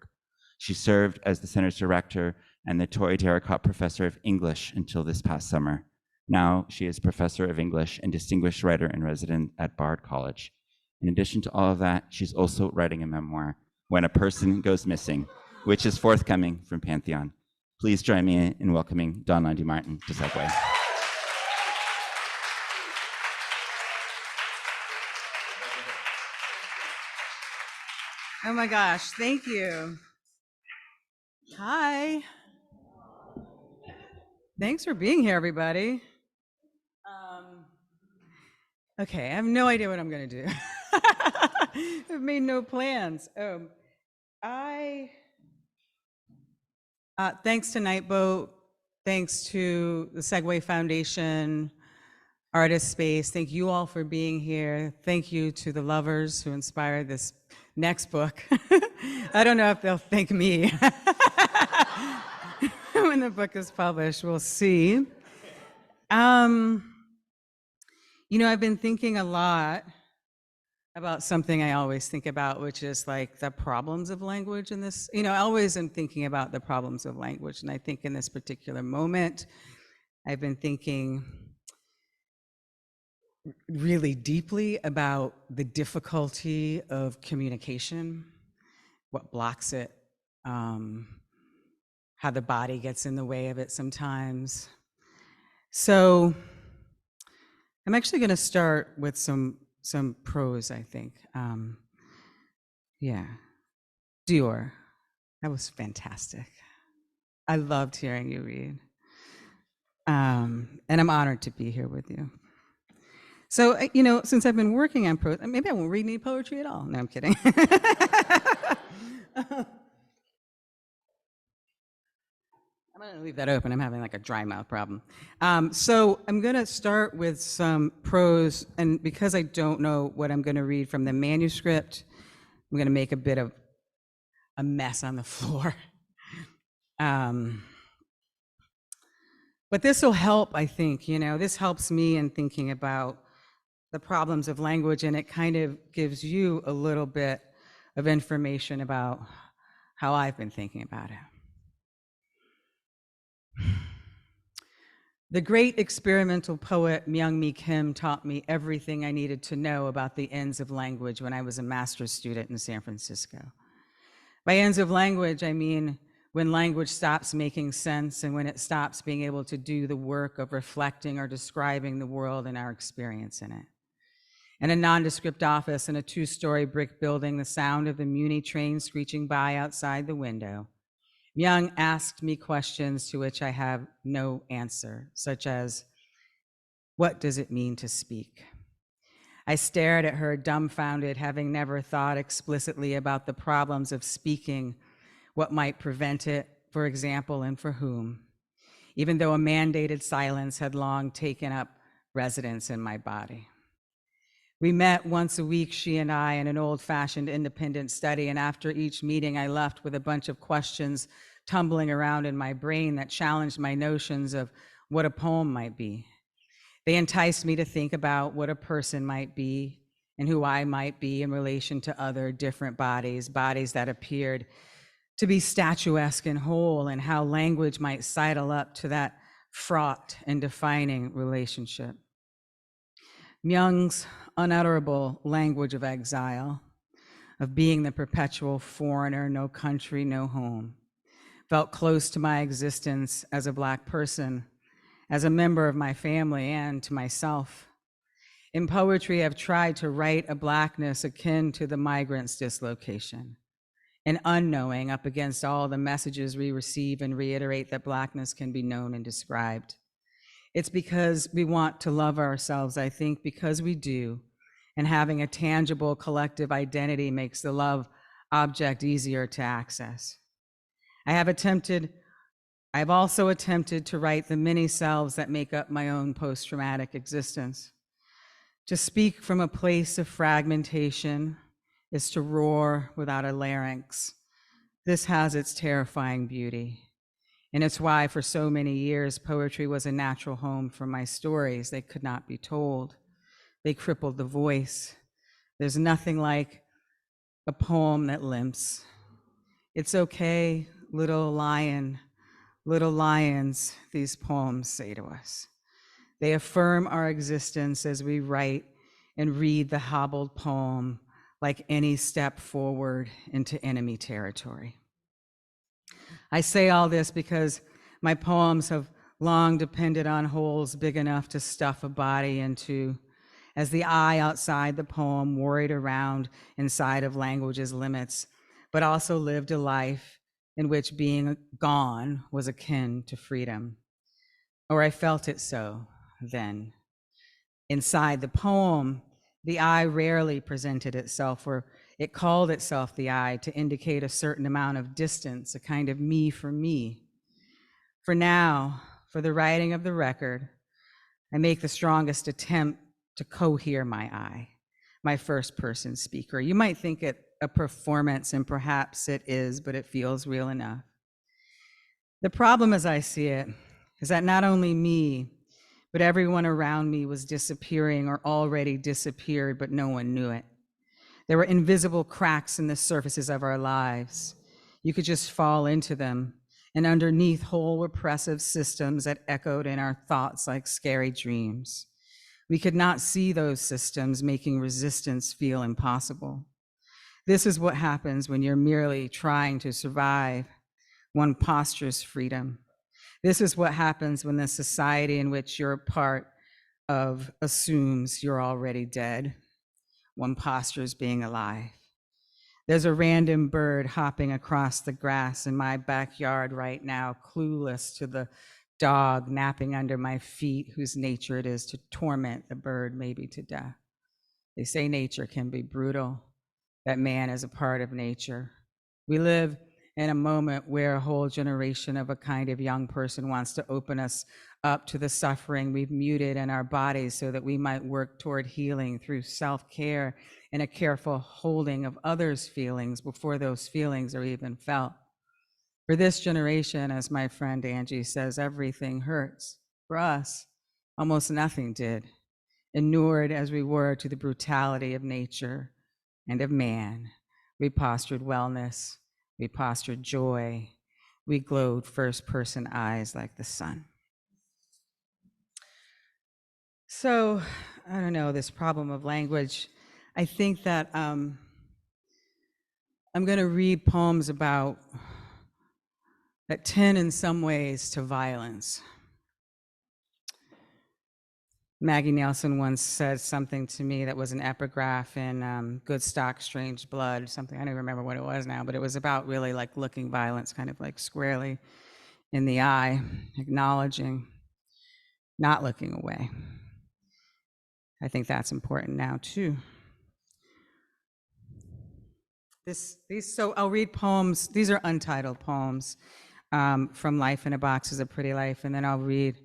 She served as the center's director and the Toy Derricott Professor of English until this past summer. Now she is Professor of English and Distinguished Writer in Residence at Bard College. In addition to all of that, she's also writing a memoir, When a Person Goes Missing, which is forthcoming from Pantheon. Please join me in welcoming Dawn Lundy Martin to Segue. Oh my gosh, thank you. Hi. Thanks for being here, everybody. Okay, I have no idea what I'm gonna do. I've made no plans. Thanks to Nightboat, thanks to the Segue Foundation, Artist Space, thank you all for being here. Thank you to the lovers who inspired this next book. I don't know if they'll thank me when the book is published. We'll see. You know, I've been thinking a lot about something I always think about, which is like the problems of language in this. You know, I always am thinking about the problems of language. And I think in this particular moment, I've been thinking really deeply about the difficulty of communication, what blocks it, how the body gets in the way of it sometimes. So I'm actually going to start with some prose, I think. Yeah. Dior, that was fantastic. I loved hearing you read. And I'm honored to be here with you. So, you know, since I've been working on prose, maybe I won't read any poetry at all. No, I'm kidding. I'm going to leave that open. I'm having like a dry mouth problem. So I'm going to start with some prose, and because I don't know what I'm going to read from the manuscript, I'm going to make a bit of a mess on the floor. But this will help, I think. This helps me in thinking about the problems of language, and it kind of gives you a little bit of information about how I've been thinking about it. The great experimental poet Myung-Mi Kim taught me everything I needed to know about the ends of language when I was a master's student in San Francisco. By ends of language, I mean when language stops making sense and when it stops being able to do the work of reflecting or describing the world and our experience in it. In a nondescript office in a 2-story brick building, the sound of the Muni train screeching by outside the window, Myung asked me questions to which I have no answer, such as, what does it mean to speak? I stared at her dumbfounded, having never thought explicitly about the problems of speaking, what might prevent it, for example, and for whom, even though a mandated silence had long taken up residence in my body. We met once a week, she and I, in an old-fashioned independent study, and after each meeting, I left with a bunch of questions tumbling around in my brain that challenged my notions of what a poem might be. They enticed me to think about what a person might be and who I might be in relation to other different bodies that appeared to be statuesque and whole, and how language might sidle up to that fraught and defining relationship. Myung's unutterable language of exile, of being the perpetual foreigner, no country, no home, felt close to my existence as a Black person, as a member of my family, and to myself. In poetry, I've tried to write a Blackness akin to the migrant's dislocation, an unknowing up against all the messages we receive and reiterate that Blackness can be known and described. It's because we want to love ourselves, I think, because we do, and having a tangible collective identity makes the love object easier to access. I've also attempted to write the many selves that make up my own post-traumatic existence. To speak from a place of fragmentation is to roar without a larynx. This has its terrifying beauty. And it's why for so many years, poetry was a natural home for my stories. They could not be told. They crippled the voice. There's nothing like a poem that limps. It's okay, little lion, little lions, these poems say to us. They affirm our existence as we write and read the hobbled poem like any step forward into enemy territory. I say all this because my poems have long depended on holes big enough to stuff a body into, as the I outside the poem worried around inside of language's limits, but also lived a life in which being gone was akin to freedom. Or I felt it so then. Inside the poem, the I rarely presented itself, or it called itself the I to indicate a certain amount of distance, a kind of me for me. For now, for the writing of the record, I make the strongest attempt to cohere my I, my first person speaker. You might think it a performance, and perhaps it is, but it feels real enough. The problem as I see it is that not only me, but everyone around me was disappearing or already disappeared, but no one knew it. There were invisible cracks in the surfaces of our lives. You could just fall into them, and underneath whole repressive systems that echoed in our thoughts like scary dreams. We could not see those systems, making resistance feel impossible. This is what happens when you're merely trying to survive. One postures freedom. This is what happens when the society in which you're a part of assumes you're already dead. One postures being alive. There's a random bird hopping across the grass in my backyard right now, clueless to the dog napping under my feet, whose nature it is to torment the bird, maybe to death. They say nature can be brutal, that man is a part of nature. We live in a moment where a whole generation of a kind of young person wants to open us up to the suffering we've muted in our bodies so that we might work toward healing through self-care and a careful holding of others' feelings before those feelings are even felt. For this generation, as my friend Angie says, everything hurts. For us, almost nothing did, inured as we were to the brutality of nature and of man. We postured wellness, we postured joy, we glowed first-person eyes like the sun. So, I don't know, this problem of language, I think that I'm going to read poems about that tend in some ways to violence. Maggie Nelson once said something to me that was an epigraph in Good Stock, Strange Blood, something, I don't remember what it was now, but it was about really like looking violence kind of like squarely in the eye, acknowledging, not looking away. I think that's important now too. So I'll read poems, these are untitled poems from Life in a Box is a Pretty Life, and then I'll read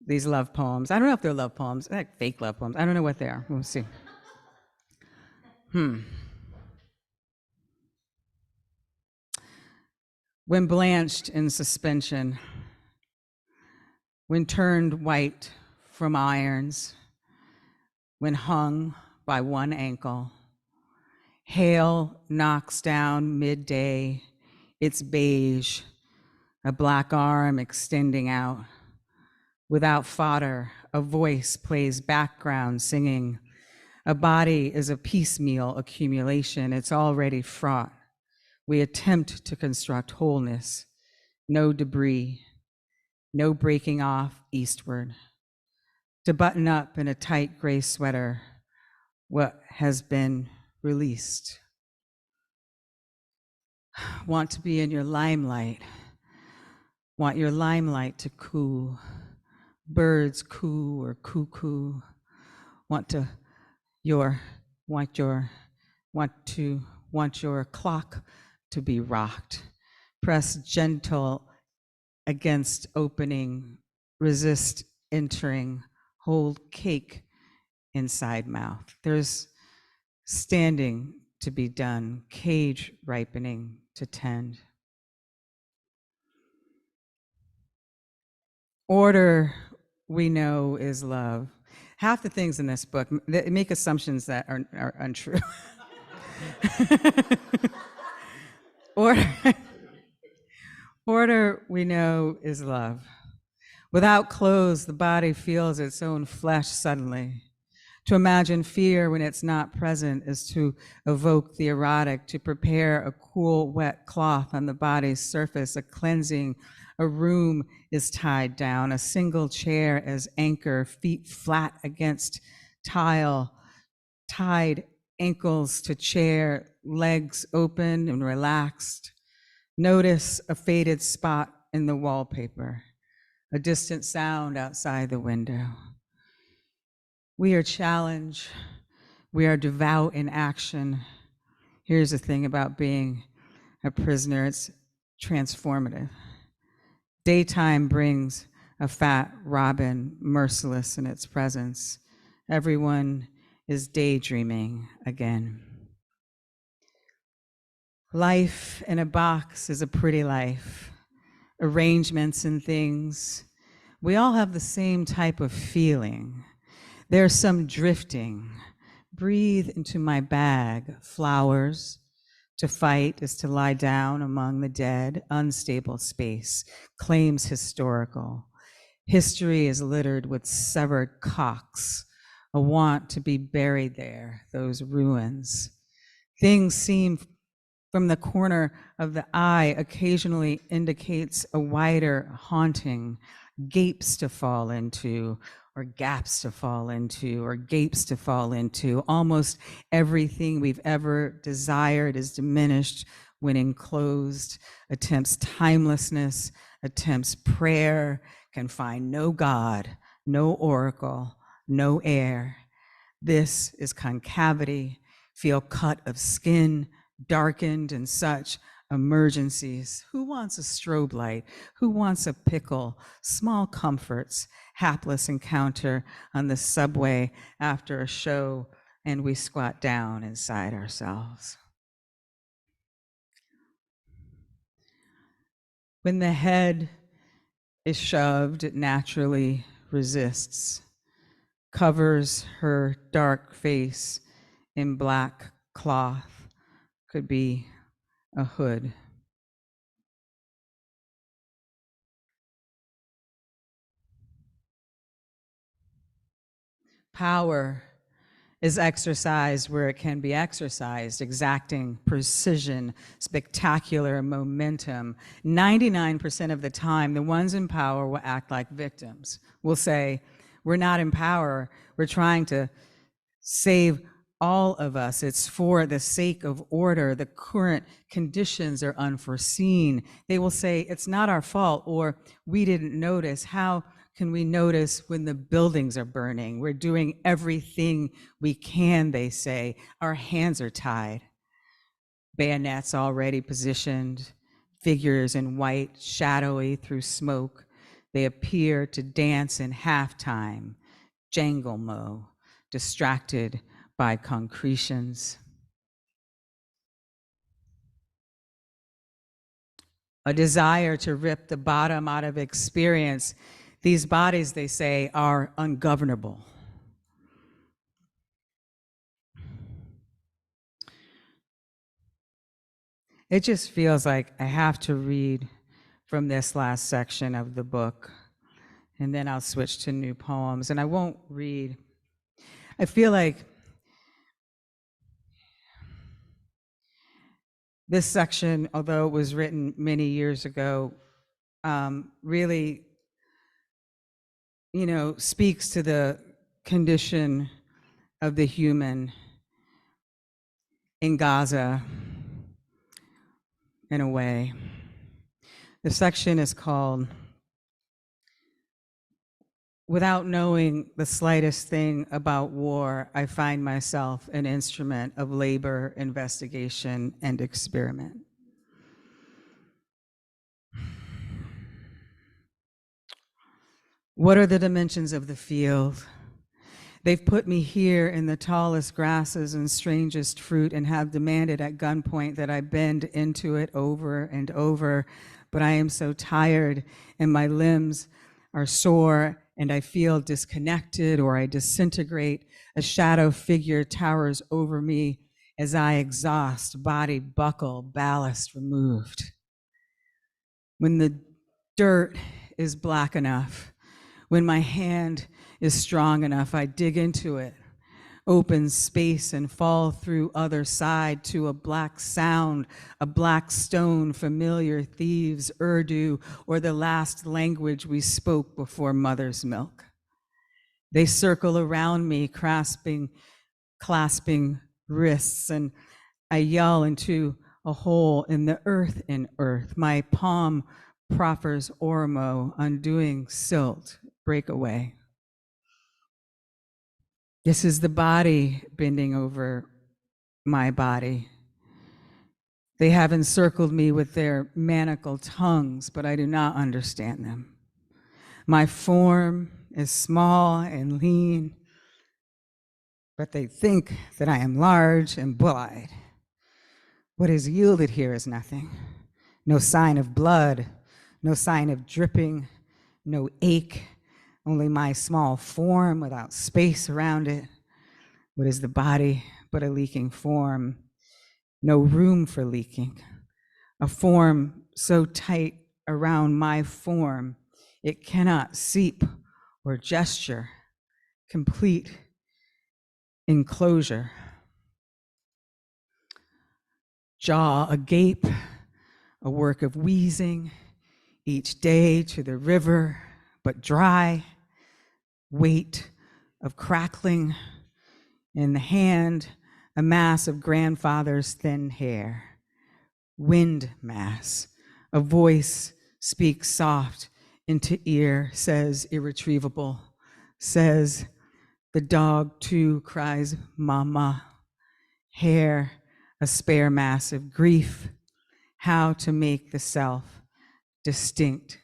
these love poems. I don't know if they're love poems, like fake love poems. I don't know what they are. We'll see. When blanched in suspension, when turned white from irons, when hung by one ankle, hail knocks down midday, its beige, a black arm extending out. Without fodder, a voice plays background singing. A body is a piecemeal accumulation. It's already fraught. We attempt to construct wholeness. No debris, no breaking off eastward. To button up in a tight gray sweater what has been released. Want to be in your limelight. Want your limelight to cool. Birds coo or cuckoo. Want your clock to be rocked. Press gentle against opening. Resist entering. Hold cake inside mouth. There's standing to be done. Cage ripening to tend. Order, we know, is love. Half the things in this book make assumptions that are untrue. Order, we know, is love. Without clothes, the body feels its own flesh suddenly. To imagine fear when it's not present is to evoke the erotic, to prepare a cool, wet cloth on the body's surface, a cleansing. A room is tied down, a single chair as anchor, feet flat against tile, tied ankles to chair, legs open and relaxed. Notice a faded spot in the wallpaper, a distant sound outside the window. We are challenged. We are devout in action. Here's the thing about being a prisoner, it's transformative. Daytime brings a fat robin, merciless in its presence. Everyone is daydreaming again. Life in a box is a pretty life. Arrangements and things. We all have the same type of feeling. There's some drifting. Breathe into my bag. Flowers. To fight is to lie down among the dead. Unstable space. Claims historical. History is littered with severed cocks. A want to be buried there, those ruins. Things seem from the corner of the eye occasionally indicates a wider haunting, gapes to fall into, or gaps to fall into, or gapes to fall into. Almost everything we've ever desired is diminished when enclosed. Attempts timelessness, attempts prayer, can find no God, no oracle, no air. This is concavity, feel cut of skin, darkened and such emergencies. Who wants a strobe light? Who wants a pickle? Small comforts, hapless encounter on the subway after a show, and we squat down inside ourselves. When the head is shoved, it naturally resists, covers her dark face in black cloth, could be a hood. Power is exercised where it can be exercised, exacting precision, spectacular momentum. 99% of the time, the ones in power will act like victims. We'll say, we're not in power, we're trying to save all of us. It's for the sake of order. The current conditions are unforeseen. They will say, it's not our fault, or we didn't notice. How can we notice when the buildings are burning? We're doing everything we can, they say. Our hands are tied. Bayonets already positioned, figures in white, shadowy through smoke. They appear to dance in halftime, jangle mo, distracted by concretions. A desire to rip the bottom out of experience. These bodies, they say, are ungovernable. It just feels like I have to read from this last section of the book, and then I'll switch to new poems, and I won't read. I feel like this section, although it was written many years ago, really, speaks to the condition of the human in Gaza in a way. The section is called "Without knowing the slightest thing about war, I find myself an instrument of labor, investigation, and experiment." What are the dimensions of the field? They've put me here in the tallest grasses and strangest fruit and have demanded at gunpoint that I bend into it over and over, but I am so tired and my limbs are sore and I feel disconnected or I disintegrate. A shadow figure towers over me as I exhaust, body buckle, ballast removed. When the dirt is black enough, when my hand is strong enough, I dig into it, open space and fall through other side to a black sound, a black stone, familiar thieves, Urdu, or the last language we spoke before mother's milk. They circle around me, clasping wrists, and I yell into a hole in the earth in earth. My palm proffers Ormo, undoing silt, breakaway. This is the body bending over my body. They have encircled me with their manacled tongues, but I do not understand them. My form is small and lean, but they think that I am large and bull-eyed. What is yielded here is nothing. No sign of blood, no sign of dripping, no ache, only my small form without space around it. What is the body but a leaking form? No room for leaking. A form so tight around my form, it cannot seep or gesture. Complete enclosure. Jaw agape, a work of wheezing, each day to the river, but dry. Weight of crackling. In the hand, a mass of grandfather's thin hair. Wind mass. A voice speaks soft into ear, says irretrievable, says the dog too cries mama. Hair, a spare mass of grief, how to make the self distinct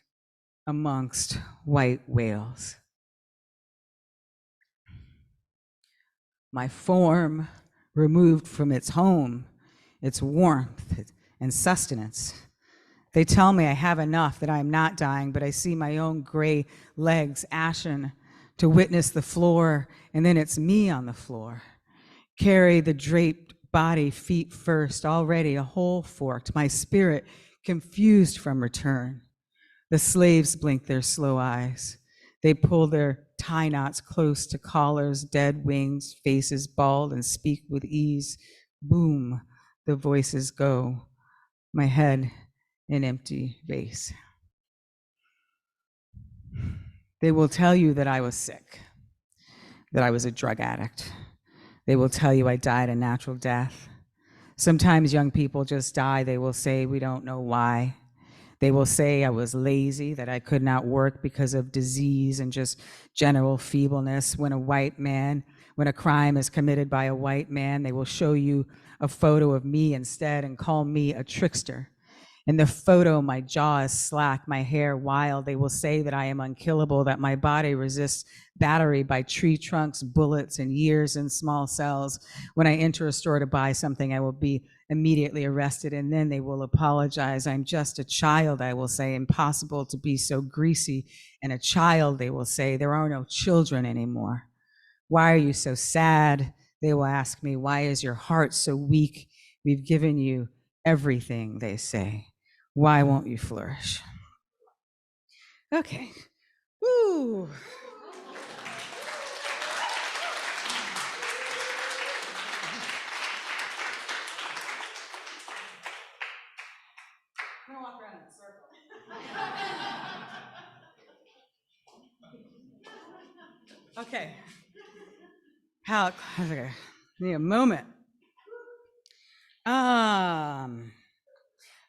amongst white whales. My form removed from its home, its warmth and sustenance. They tell me I have enough, that I am not dying, but I see my own gray legs ashen to witness the floor, and then it's me on the floor. Carry the draped body feet first, already a hole forked, my spirit confused from return. The slaves blink their slow eyes. They pull their tie knots close to collars, dead wings, faces bald, and speak with ease. Boom, the voices go. My head an empty vase. They will tell you that I was sick, that I was a drug addict. They will tell you I died a natural death. Sometimes young people just die. They will say, we don't know why. They will say I was lazy, that I could not work because of disease and just general feebleness. When a crime is committed by a white man, they will show you a photo of me instead and call me a trickster. In the photo, my jaw is slack, my hair wild. They will say that I am unkillable, that my body resists battery by tree trunks, bullets, and years in small cells. When I enter a store to buy something, I will be immediately arrested, and then they will apologize. I'm just a child, I will say. Impossible to be so greasy. And a child, they will say. There are no children anymore. Why are you so sad? They will ask me. Why is your heart so weak? We've given you everything, they say. Why won't you flourish? Okay. Woo. I'm gonna walk around in a circle. Okay. Okay. Need a moment.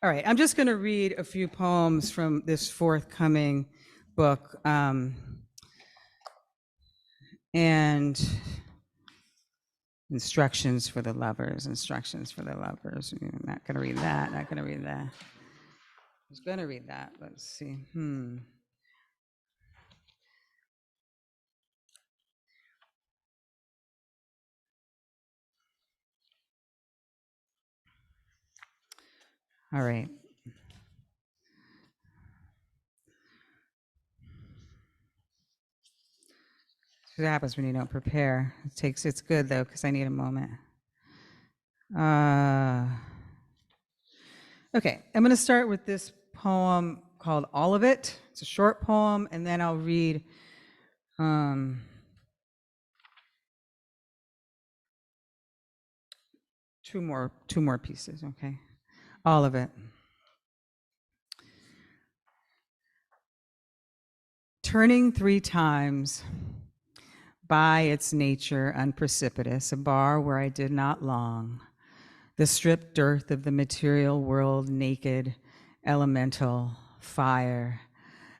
All right, I'm just going to read a few poems from this forthcoming book, and instructions for the lovers. I'm not going to read that. I was going to read that. Let's see. All right. What happens when you don't prepare? It's good though, because I need a moment. Okay, I'm going to start with this poem called All of It. It's a short poem, and then I'll read two more pieces, okay? All of it. Turning 3 times, by its nature unprecipitous, a bar where I did not long, the stripped dearth of the material world, naked, elemental, fire,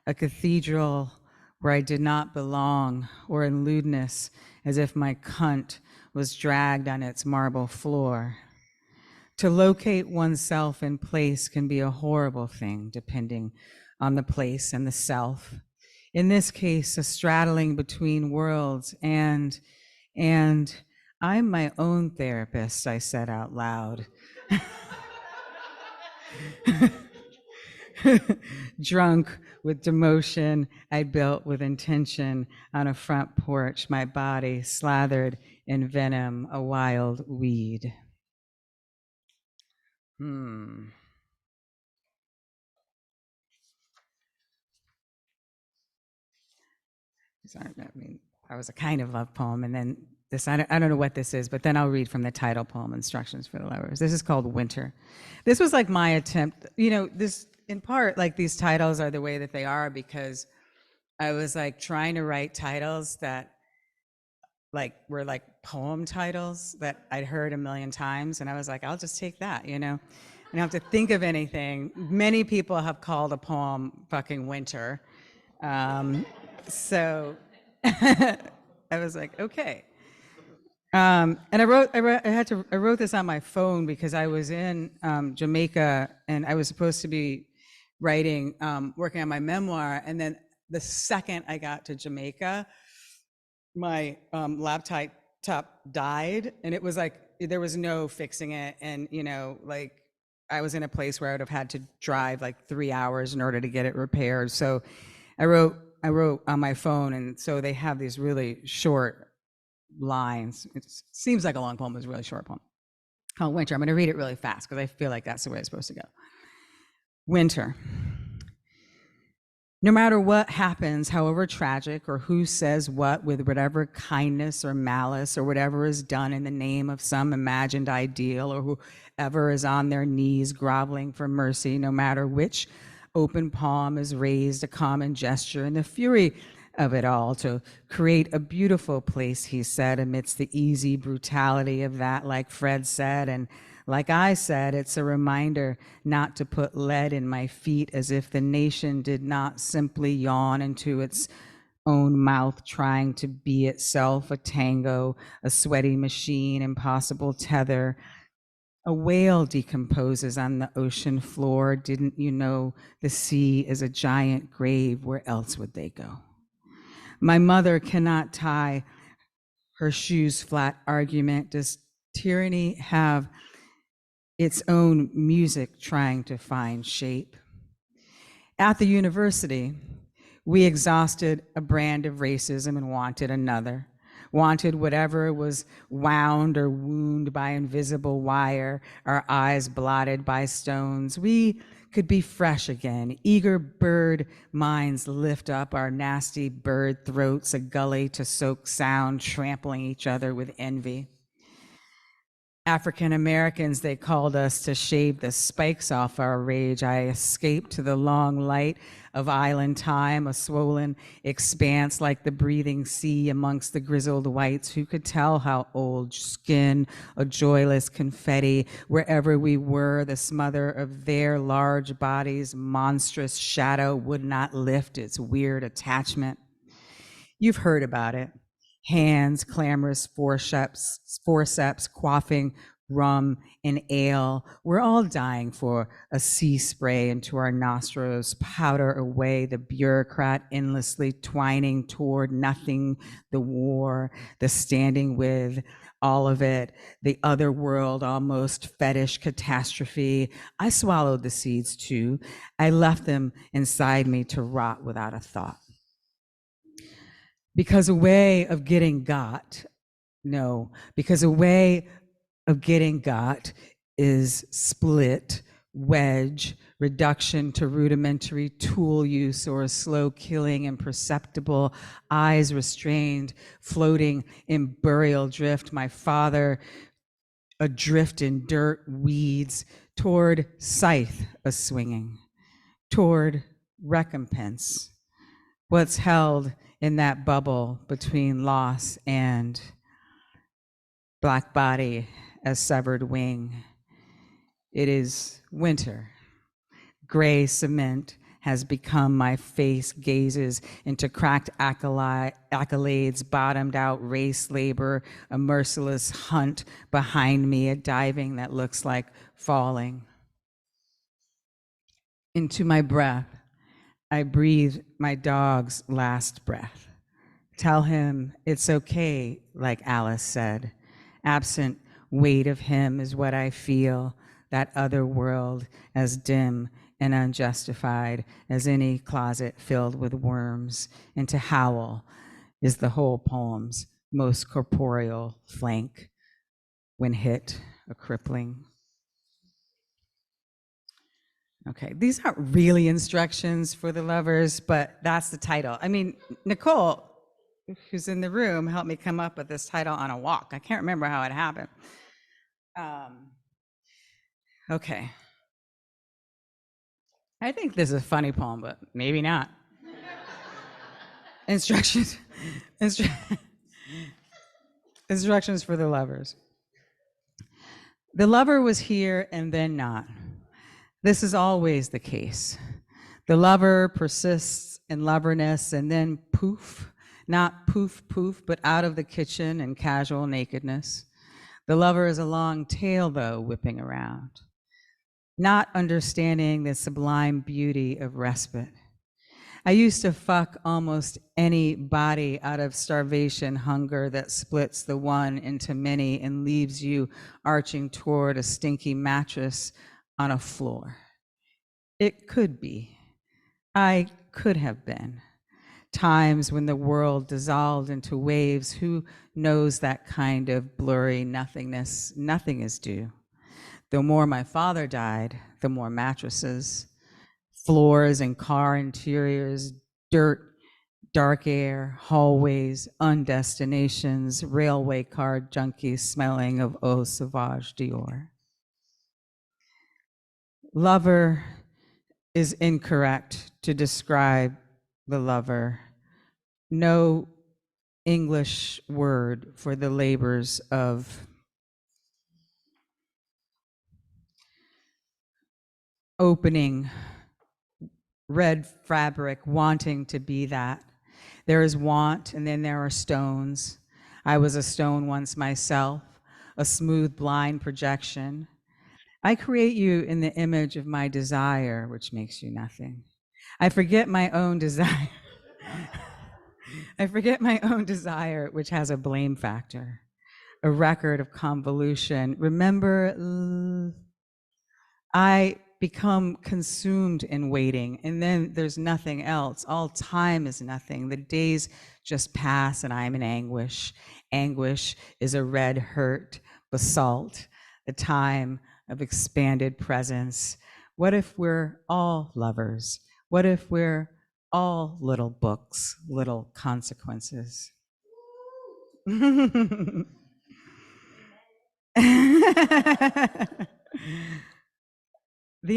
a cathedral where I did not belong, or in lewdness, as if my cunt was dragged on its marble floor. To locate oneself in place can be a horrible thing, depending on the place and the self. In this case, a straddling between worlds, and I'm my own therapist, I said out loud. Drunk with demotion I built with intention on a front porch, my body slathered in venom, a wild weed. I was a kind of love poem, and then this, I don't know what this is, but then I'll read from the title poem, Instructions for the Lovers. This is called Winter. This was like my attempt, this, in part, like these titles are the way that they are because I was like trying to write titles that were like poem titles that I'd heard a million times, and I was like, I'll just take that, I don't have to think of anything. Many people have called a poem fucking Winter. So I was like, okay. And I wrote this on my phone because I was in Jamaica and I was supposed to be writing, working on my memoir. And then the second I got to Jamaica, my laptop died, and it was like there was no fixing it. And like I was in a place where I would have had to drive like 3 hours in order to get it repaired. So I wrote on my phone, and so they have these really short lines. It seems like a long poem, but it's a really short poem called Winter. I'm going to read it really fast because I feel like that's the way it's supposed to go. Winter. No matter what happens, however tragic, or who says what with whatever kindness or malice, or whatever is done in the name of some imagined ideal, or whoever is on their knees groveling for mercy, no matter which open palm is raised, a common gesture, and the fury of it all to create a beautiful place, he said, amidst the easy brutality of that, like Fred said, and like I said, it's a reminder not to put lead in my feet, as if the nation did not simply yawn into its own mouth, trying to be itself a tango, a sweaty machine, impossible tether. A whale decomposes on the ocean floor. Didn't you know the sea is a giant grave? Where else would they go? My mother cannot tie her shoes flat argument. Does tyranny have its own music trying to find shape? At the university, we exhausted a brand of racism and wanted another. Wanted whatever was wound or wound by invisible wire, our eyes blotted by stones. We could be fresh again. Eager bird minds lift up our nasty bird throats, a gully to soak sound, trampling each other with envy. African Americans, they called us to shave the spikes off our rage. I escaped to the long light of island time, a swollen expanse like the breathing sea amongst the grizzled whites. Who could tell how old skin, a joyless confetti, wherever we were, the smother of their large bodies, monstrous shadow would not lift its weird attachment. You've heard about it. Hands, clamorous forceps, quaffing rum and ale. We're all dying for a sea spray into our nostrils, powder away the bureaucrat endlessly twining toward nothing, the war, the standing with, all of it, the other world, almost fetish catastrophe. I swallowed the seeds too. I left them inside me to rot without a thought. Because a way of getting got is split, wedge, reduction to rudimentary tool use, or a slow killing, imperceptible, eyes restrained, floating in burial drift. My father adrift in dirt, weeds, toward scythe a swinging, toward recompense. What's held in that bubble between loss and black body as severed wing. It is winter. Gray cement has become my face, gazes into cracked accolades, bottomed out race labor, a merciless hunt behind me, a diving that looks like falling. Into my breath, I breathe my dog's last breath. Tell him it's okay, like Alice said. Absent weight of him is what I feel, that other world as dim and unjustified as any closet filled with worms. And to howl is the whole poem's most corporeal flank when hit a crippling. Okay, these aren't really instructions for the lovers, but that's the title. I mean, Nicole, who's in the room, helped me come up with this title on a walk. I can't remember how it happened. Okay. I think this is a funny poem, but maybe not. Instructions for the lovers. The lover was here and then not. This is always the case. The lover persists in loverness and then poof, not poof poof, but out of the kitchen in casual nakedness. The lover is a long tail, though, whipping around, not understanding the sublime beauty of respite. I used to fuck almost any body out of starvation hunger that splits the one into many and leaves you arching toward a stinky mattress on a floor. It could be. I could have been. Times when the world dissolved into waves, who knows that kind of blurry nothingness? Nothing is due. The more my father died, the more mattresses, floors and car interiors, dirt, dark air, hallways, undestinations, railway car junkies smelling of Eau Sauvage Dior. Lover is incorrect to describe the lover. No English word for the labors of opening red fabric, wanting to be that. There is want, and then there are stones. I was a stone once myself, a smooth, blind projection. I create you in the image of my desire, which makes you nothing. I forget my own desire. I forget my own desire, which has a blame factor, a record of convolution. Remember, I become consumed in waiting, and then there's nothing else. All time is nothing. The days just pass, and I'm in anguish. Anguish is a red hurt basalt, a time of expanded presence. What if we're all lovers? What if we're all little books, little consequences? The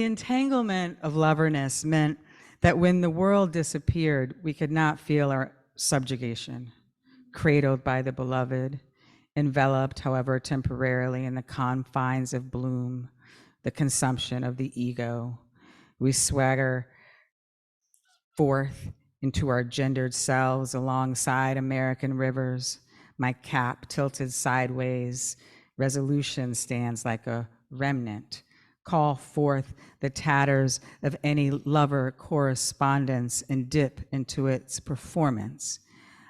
entanglement of loverness meant that when the world disappeared, we could not feel our subjugation, cradled by the beloved, enveloped, however temporarily, in the confines of bloom, the consumption of the ego. We swagger forth into our gendered selves alongside American rivers. My cap tilted sideways, resolution stands like a remnant. Call forth the tatters of any lover correspondence and dip into its performance.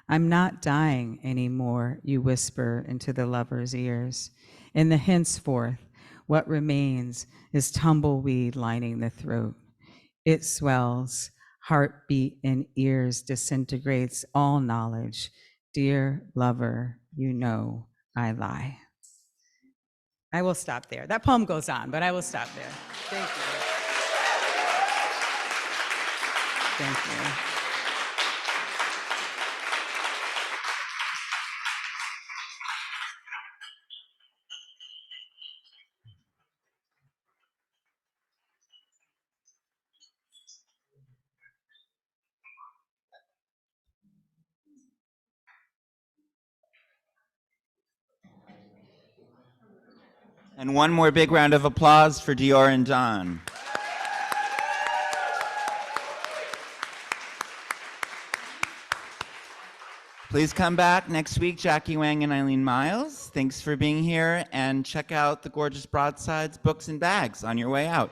I'm not dying anymore, you whisper into the lover's ears. In the henceforth, what remains is tumbleweed lining the throat. It swells, heartbeat in ears disintegrates all knowledge. Dear lover, you know I lie. I will stop there. That poem goes on, but I will stop there. Thank you. Thank you. And one more big round of applause for Dior and Don. Please come back next week, Jackie Wang and Eileen Miles. Thanks for being here, and check out the gorgeous broadsides, books, and bags on your way out.